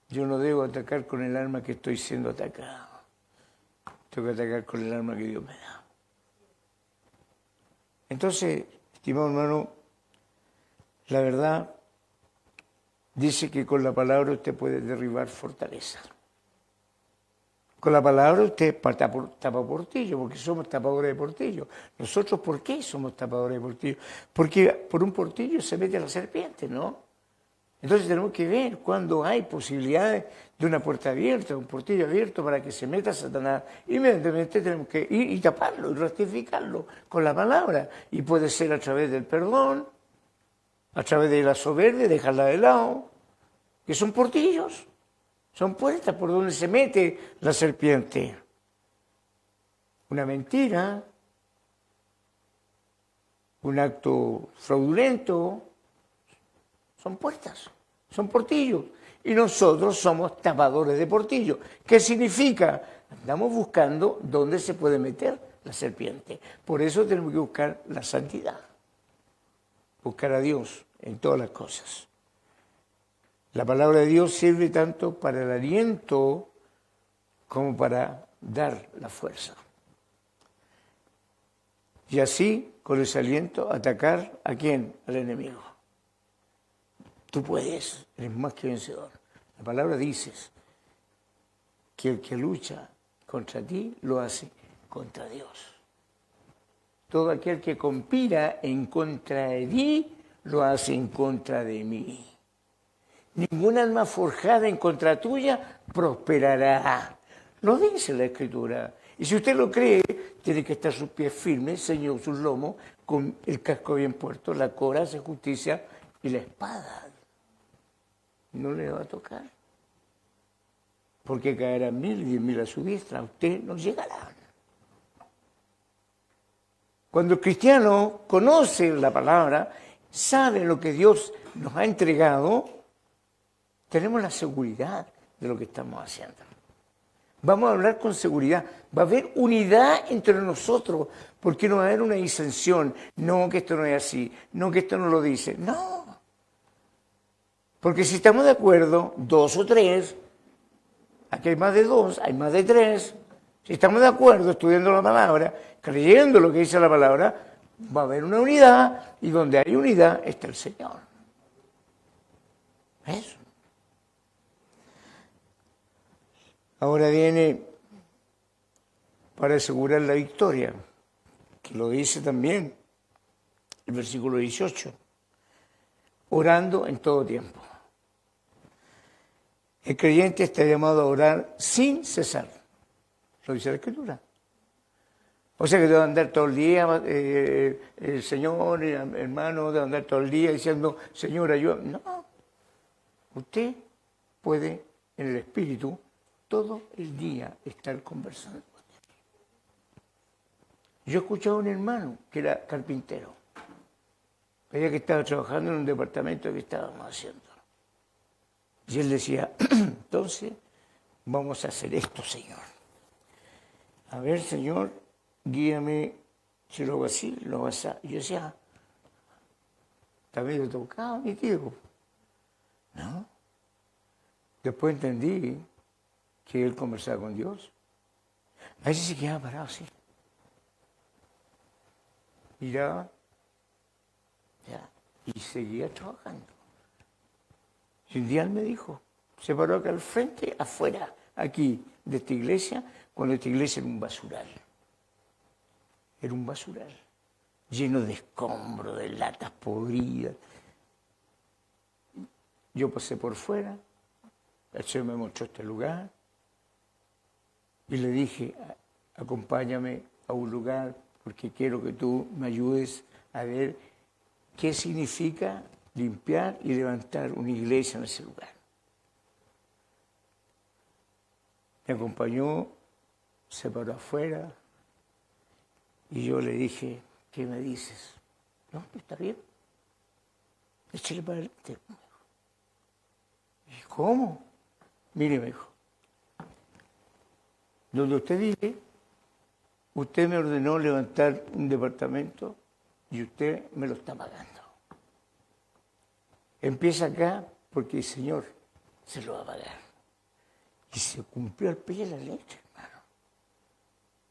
Yo no debo atacar con el arma que estoy siendo atacado. Tengo que atacar con el arma que Dios me da. Entonces, estimado hermano, la verdad dice que con la palabra usted puede derribar fortalezas. Con la palabra usted tapa portillo, porque somos tapadores de portillo. Nosotros, ¿por qué somos tapadores de portillo? Porque por un portillo se mete la serpiente, ¿no? Entonces tenemos que ver cuando hay posibilidades de una puerta abierta, un portillo abierto para que se meta Satanás. Inmediatamente tenemos que ir y taparlo y rectificarlo con la palabra. Y puede ser a través del perdón, a través de la soberbia, dejarla de lado, que son portillos, son puertas por donde se mete la serpiente. Una mentira, un acto fraudulento, son puertas, son portillos. Y nosotros somos tapadores de portillos. ¿Qué significa? Andamos buscando dónde se puede meter la serpiente. Por eso tenemos que buscar la santidad. Buscar a Dios en todas las cosas. La palabra de Dios sirve tanto para el aliento como para dar la fuerza. Y así, con ese aliento, atacar ¿a quién? Al enemigo. Tú puedes, eres más que vencedor. La palabra dice que el que lucha contra ti lo hace contra Dios. Todo aquel que conspira en contra de ti lo hace en contra de mí. Ninguna alma forjada en contra tuya prosperará. Lo dice la Escritura. Y si usted lo cree, tiene que estar sus pies firmes, ceñido sus lomos, con el casco bien puesto, la coraza de justicia y la espada. No le va a tocar. Porque caerán 1000 y 10.000 a su diestra. A usted no llegará. Cuando el cristiano conoce la palabra, sabe lo que Dios nos ha entregado, tenemos la seguridad de lo que estamos haciendo. Vamos a hablar con seguridad. Va a haber unidad entre nosotros, porque no va a haber una disensión. No, que esto no es así. No, que esto no lo dice. No. Porque si estamos de acuerdo, 2 o 3, aquí hay más de 2, hay más de 3. Si estamos de acuerdo estudiando la palabra, creyendo lo que dice la palabra, va a haber una unidad, y donde hay unidad está el Señor. Eso. Ahora viene para asegurar la victoria, que lo dice también el versículo 18. orando en todo tiempo. El creyente está llamado a orar sin cesar. Lo dice la Escritura. O sea que debe andar todo el día, el Señor, el hermano, debe andar todo el día diciendo, Señor, ayúdame. No. Usted puede, en el Espíritu, todo el día estar conversando con Él. Yo escuchaba a un hermano que era carpintero. Veía que estaba trabajando en un departamento que estábamos haciendo. Y él decía, entonces, vamos a hacer esto, Señor. A ver, Señor, guíame, si lo hago así, lo hago así. Y yo decía, está medio tocado, mi tío. ¿No? Después entendí que él conversaba con Dios. A veces se quedaba parado así. Miraba, ya, y seguía trabajando. Y un día él me dijo, se paró acá al frente, afuera, aquí, de esta iglesia, cuando esta iglesia era un basural. Era un basural, lleno de escombros, de latas podridas. Yo pasé por fuera, el Señor me mostró este lugar, y le dije, acompáñame a un lugar, porque quiero que tú me ayudes a ver qué significa limpiar y levantar una iglesia en ese lugar. Me acompañó, se paró afuera y yo le dije, ¿qué me dices? No, está bien. Échale para adelante. ¿Y cómo? Mire, me dijo, donde usted vive, usted me ordenó levantar un departamento y usted me lo está pagando. Empieza acá porque el Señor se lo va a pagar. Y se cumplió al pie de la letra, hermano.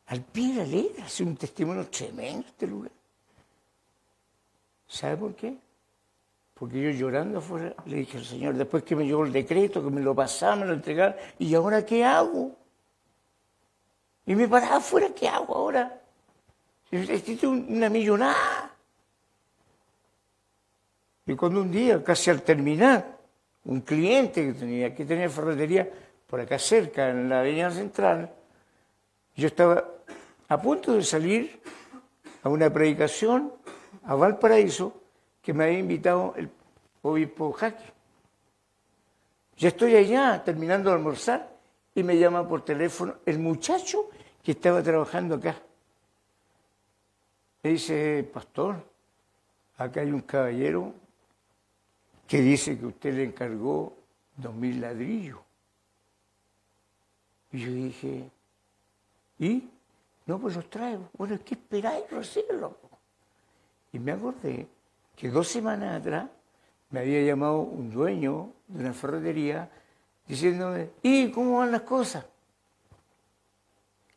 Al pie de la letra, hace un testimonio tremendo este lugar. ¿Sabe por qué? Porque yo llorando afuera le dije al Señor, después que me llegó el decreto, que me lo pasaba, me lo entregaba, ¿y ahora qué hago? Y me paraba afuera, ¿qué hago ahora? Necesito una millonada. Y cuando un día, casi al terminar, un cliente que tenía ferretería por acá cerca, en la avenida central, yo estaba a punto de salir a una predicación a Valparaíso que me había invitado el obispo Jaque. Yo estoy allá terminando de almorzar y me llama por teléfono el muchacho que estaba trabajando acá. Me dice, pastor, acá hay un caballero que dice que usted le encargó 2.000 ladrillos. Y yo dije, ¿y? No, pues los traigo. Bueno, es que esperáis recibirlo. Y me acordé que 2 semanas atrás me había llamado un dueño de una ferretería diciéndome, ¿y cómo van las cosas?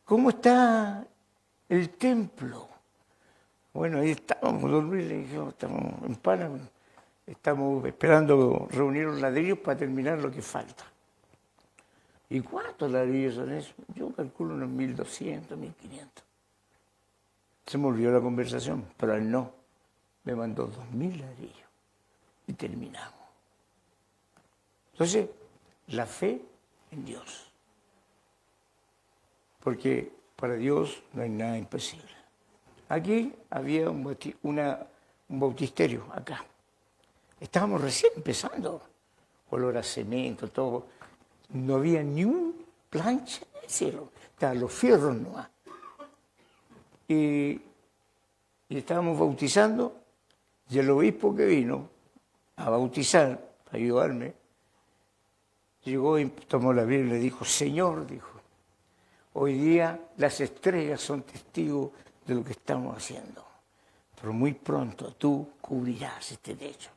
¿Cómo está el templo? Bueno, ahí estábamos, don Luis le dijo, estamos en Panamá. Estamos esperando reunir los ladrillos para terminar lo que falta. ¿Y cuántos ladrillos son esos? Yo calculo unos 1.200, 1.500. Se me olvidó la conversación, pero él no. Me mandó 2.000 ladrillos y terminamos. Entonces, la fe en Dios. Porque para Dios no hay nada imposible. Aquí había un bautisterio, acá. Estábamos recién empezando, olor a cemento, todo. No había ni un plancha en el cielo, estaban los fierros nomás. Y estábamos bautizando, y el obispo que vino a bautizar, para ayudarme, llegó y tomó la Biblia y le dijo, Señor, dijo, hoy día las estrellas son testigos de lo que estamos haciendo, pero muy pronto tú cubrirás este techo.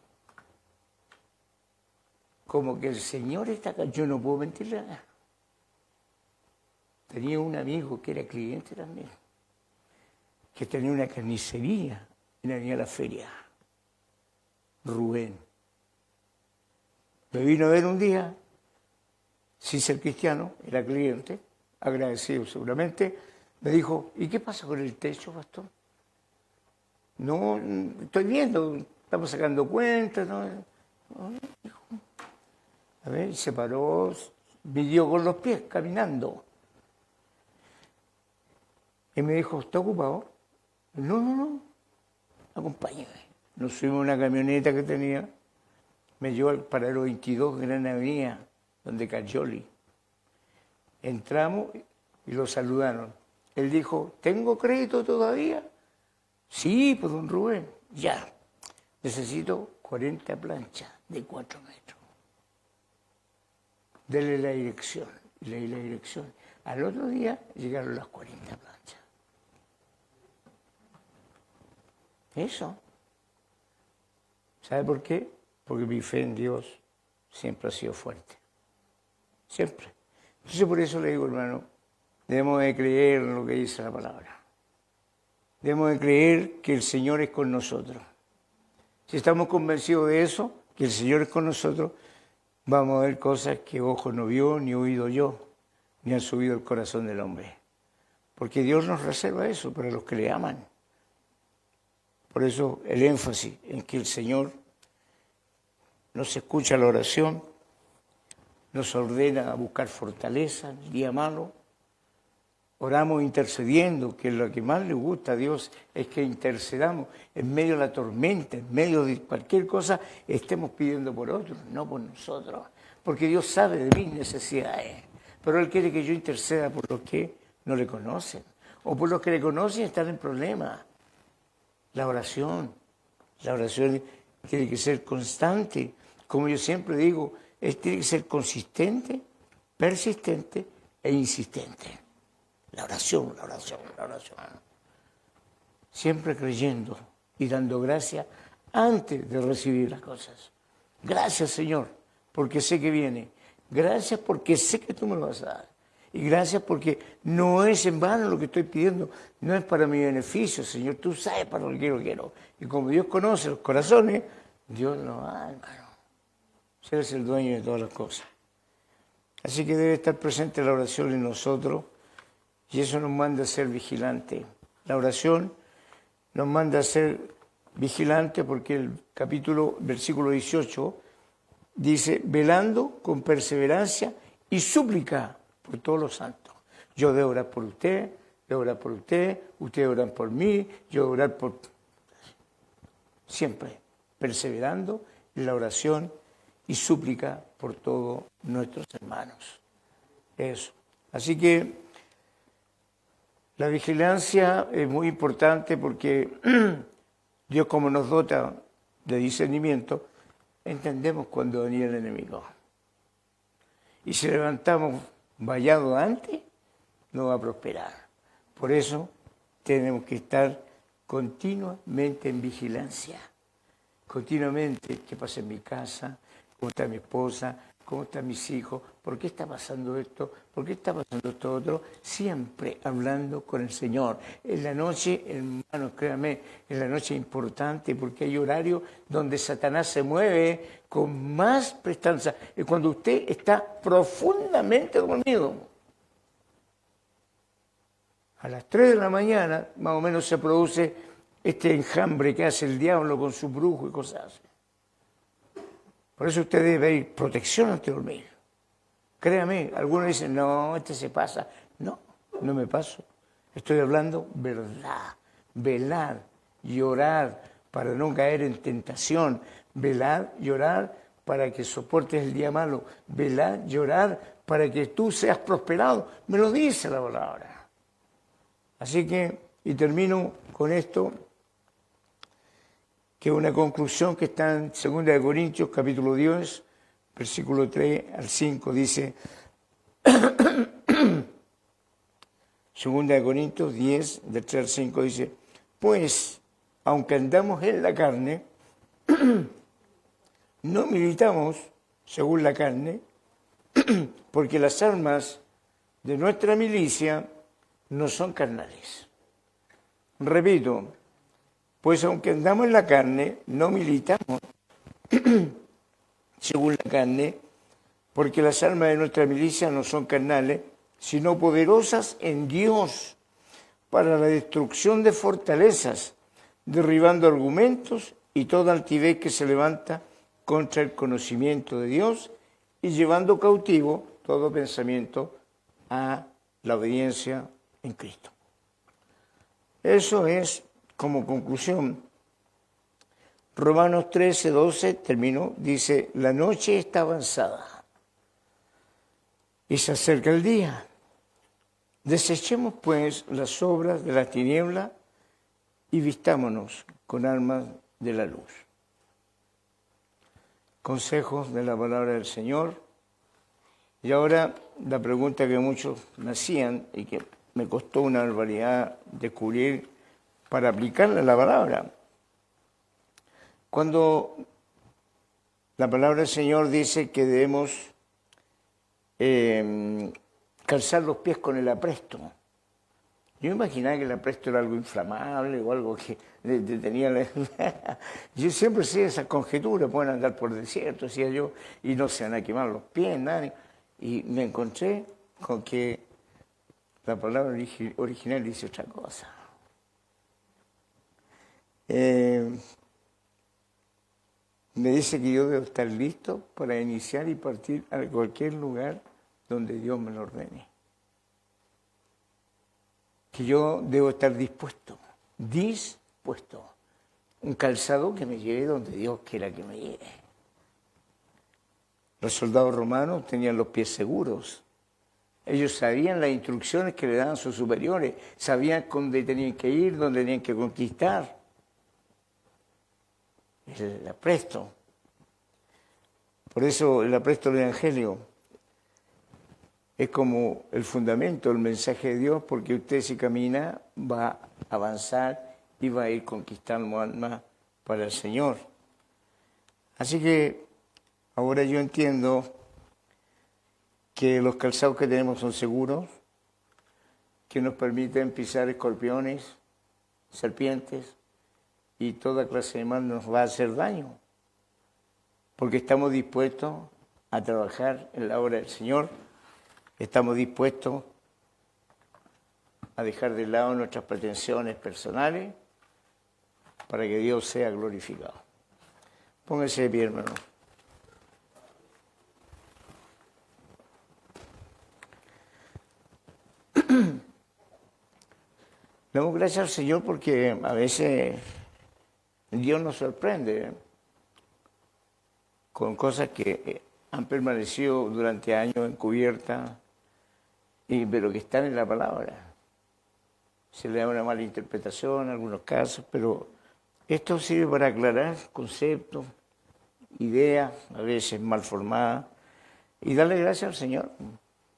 Como que el Señor está acá, yo no puedo mentirle nada. Tenía un amigo que era cliente también, que tenía una carnicería en la avenida La Feria, Rubén. Me vino a ver un día, sin ser cristiano, era cliente, agradecido seguramente, me dijo, ¿y qué pasa con el techo, pastor? No, estoy viendo, estamos sacando cuentas, ¿no? A ver, y se paró, midió con los pies, caminando. Y me dijo, ¿está ocupado? No, acompáñame. Nos subimos a una camioneta que tenía, me llevó al paradero 22, Gran Avenida, donde Cayoli. Entramos y lo saludaron. Él dijo, ¿tengo crédito todavía? Sí, pues don Rubén, ya. Necesito 40 planchas de 4 metros. Dele la dirección. Leí la dirección. Al otro día llegaron las 40 planchas. Eso. ¿Sabe por qué? Porque mi fe en Dios siempre ha sido fuerte. Siempre. Entonces por eso le digo, hermano, debemos de creer en lo que dice la palabra. Debemos de creer que el Señor es con nosotros. Si estamos convencidos de eso, que el Señor es con nosotros, vamos a ver cosas que ojo no vio, ni oído yo, ni han subido el corazón del hombre. Porque Dios nos reserva eso para los que le aman. Por eso el énfasis en que el Señor nos escucha la oración, nos ordena a buscar fortaleza en el día malo. Oramos intercediendo, que lo que más le gusta a Dios es que intercedamos en medio de la tormenta, en medio de cualquier cosa, estemos pidiendo por otros, no por nosotros. Porque Dios sabe de mis necesidades, pero Él quiere que yo interceda por los que no le conocen, o por los que le conocen y están en problemas. La oración tiene que ser constante. Como yo siempre digo, tiene que ser consistente, persistente e insistente. La oración. Siempre creyendo y dando gracias antes de recibir las cosas. Gracias, Señor, porque sé que viene. Gracias porque sé que tú me lo vas a dar. Y gracias porque no es en vano lo que estoy pidiendo, no es para mi beneficio, Señor. Tú sabes para lo que yo quiero. Y como Dios conoce los corazones, Dios lo da, hermano. Él es el dueño de todas las cosas. Así que debe estar presente la oración en nosotros y eso nos manda a ser vigilantes. La oración nos manda a ser vigilantes porque el versículo 18 dice, velando con perseverancia y súplica por todos los santos. Yo debo orar por usted, debo orar por usted, ustedes oran por mí, yo debo orar por... Siempre perseverando en la oración y súplica por todos nuestros hermanos. Eso. Así que la vigilancia es muy importante porque Dios, como nos dota de discernimiento, entendemos cuando venía el enemigo. Y si levantamos vallado antes, no va a prosperar. Por eso tenemos que estar continuamente en vigilancia. Continuamente, ¿qué pasa en mi casa? ¿Cómo está mi esposa? ¿Cómo están mis hijos? ¿Por qué está pasando esto? ¿Por qué está pasando esto otro? Siempre hablando con el Señor. En la noche, hermanos, créanme, en la noche es importante porque hay horarios donde Satanás se mueve con más prestanza. Es cuando usted está profundamente dormido. A las 3 de la mañana, más o menos, se produce este enjambre que hace el diablo con su brujo y cosas así. Por eso usted debe pedir protección antes de dormir. Créame, algunos dicen, no, se pasa. No, no me paso. Estoy hablando verdad. Velar y orar para no caer en tentación. Velar y orar para que soportes el día malo. Velar y orar para que tú seas prosperado. Me lo dice la palabra. Así que, y termino con esto, que es una conclusión que está en 2 Corintios, capítulo 10, versículo 3 al 5, dice, 2 Corintios 10, del 3 al 5, dice, pues, aunque andamos en la carne, no militamos según la carne, porque las armas de nuestra milicia no son carnales. Repito, pues aunque andamos en la carne, no militamos según la carne, porque las armas de nuestra milicia no son carnales, sino poderosas en Dios para la destrucción de fortalezas, derribando argumentos y toda altivez que se levanta contra el conocimiento de Dios y llevando cautivo todo pensamiento a la obediencia en Cristo. Eso es como conclusión. Romanos 13:12, terminó, dice, la noche está avanzada y se acerca el día. Desechemos pues las obras de la tiniebla y vistámonos con armas de la luz. Consejos de la palabra del Señor. Y ahora la pregunta que muchos me hacían y que me costó una barbaridad descubrir para aplicarla a la palabra. Cuando la palabra del Señor dice que debemos calzar los pies con el apresto. Yo imaginaba que el apresto era algo inflamable o algo que tenía... Yo siempre hacía esa conjetura, pueden andar por desierto, decía yo, y no se van a quemar los pies, nada. Y me encontré con que la palabra original dice otra cosa. Me dice que yo debo estar listo para iniciar y partir a cualquier lugar donde Dios me lo ordene. Que yo debo estar dispuesto. Un calzado que me lleve donde Dios quiera que me lleve. Los soldados romanos tenían los pies seguros. Ellos sabían las instrucciones que le daban sus superiores, sabían dónde tenían que ir, dónde tenían que conquistar. El apresto. Por eso el apresto del Evangelio es como el fundamento, el mensaje de Dios, porque usted si camina va a avanzar y va a ir conquistando almas para el Señor. Así que ahora yo entiendo que los calzados que tenemos son seguros, que nos permiten pisar escorpiones, serpientes y toda clase de mal nos va a hacer daño, porque estamos dispuestos a trabajar en la obra del Señor, estamos dispuestos a dejar de lado nuestras pretensiones personales para que Dios sea glorificado. Póngase de pie, hermano. Damos gracias al Señor porque a veces Dios nos sorprende con cosas que han permanecido durante años encubiertas, pero que están en la palabra. Se le da una mala interpretación en algunos casos, pero esto sirve para aclarar conceptos, ideas, a veces mal formadas, y darle gracias al Señor,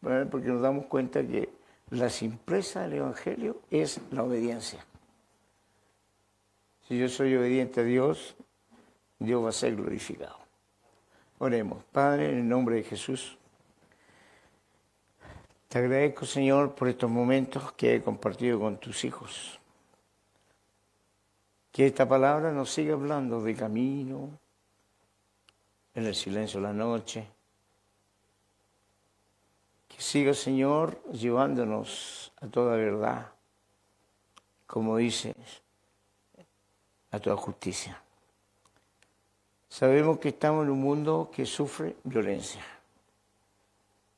¿verdad? Porque nos damos cuenta que la simpleza del Evangelio es la obediencia. Si yo soy obediente a Dios, Dios va a ser glorificado. Oremos. Padre, en el nombre de Jesús, te agradezco, Señor, por estos momentos que he compartido con tus hijos. Que esta palabra nos siga hablando de camino, en el silencio de la noche. Que siga, Señor, llevándonos a toda verdad, como dices, a toda justicia. Sabemos que estamos en un mundo que sufre violencia.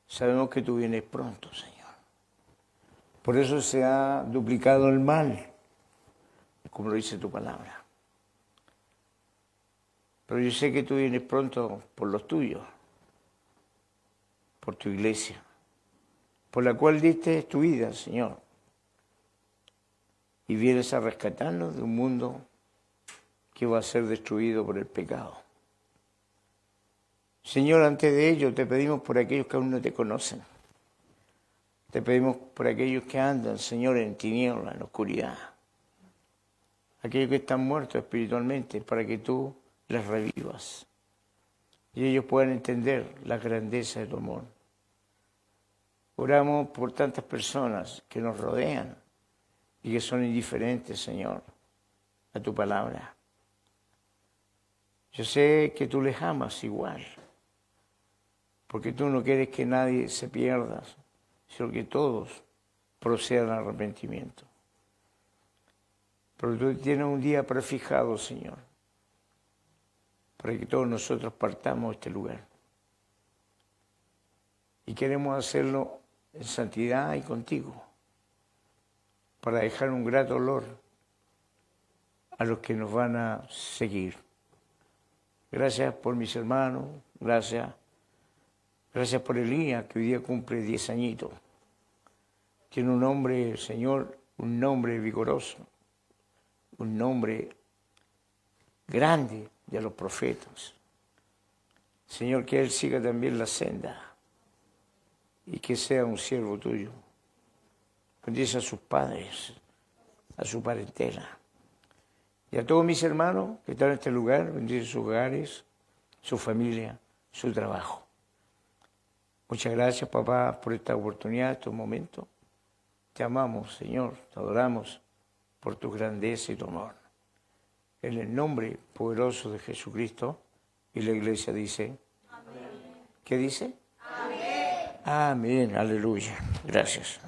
Sabemos que tú vienes pronto, Señor. Por eso se ha duplicado el mal, como lo dice tu palabra. Pero yo sé que tú vienes pronto por los tuyos, por tu iglesia, por la cual diste tu vida, Señor. Y vienes a rescatarnos de un mundo que va a ser destruido por el pecado. Señor, antes de ello te pedimos por aquellos que aún no te conocen. Te pedimos por aquellos que andan, Señor, en tinieblas, en oscuridad. Aquellos que están muertos espiritualmente, para que tú les revivas. Y ellos puedan entender la grandeza de tu amor. Oramos por tantas personas que nos rodean y que son indiferentes, Señor, a tu palabra. Yo sé que tú les amas igual, porque tú no quieres que nadie se pierda, sino que todos procedan al arrepentimiento. Pero tú tienes un día prefijado, Señor, para que todos nosotros partamos de este lugar. Y queremos hacerlo en santidad y contigo, para dejar un grato olor a los que nos van a seguir. Gracias por mis hermanos, gracias por Elías, que hoy día cumple 10 añitos. Tiene un nombre, Señor, un nombre vigoroso, un nombre grande de los profetas. Señor, que él siga también la senda y que sea un siervo tuyo. Bendice a sus padres, a su parentela. Y a todos mis hermanos que están en este lugar, bendice sus hogares, su familia, su trabajo. Muchas gracias, papá, por esta oportunidad, estos momentos. Te amamos, Señor, te adoramos por tu grandeza y tu honor. En el nombre poderoso de Jesucristo, y la iglesia dice, amén. ¿Qué dice? Amén. Amén, aleluya. Gracias.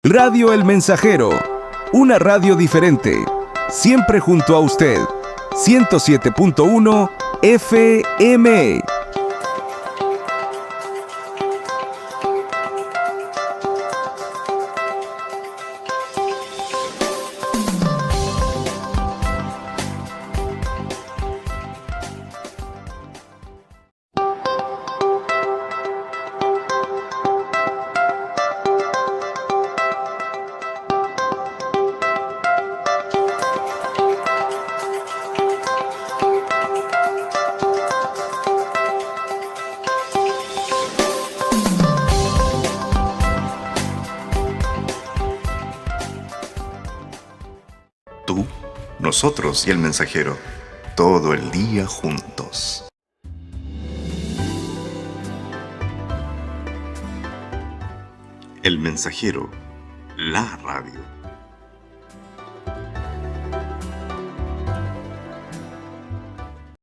Radio El Mensajero, una radio diferente, siempre junto a usted. 107.1 FM. Tú, nosotros y el mensajero, todo el día juntos. El mensajero, la radio.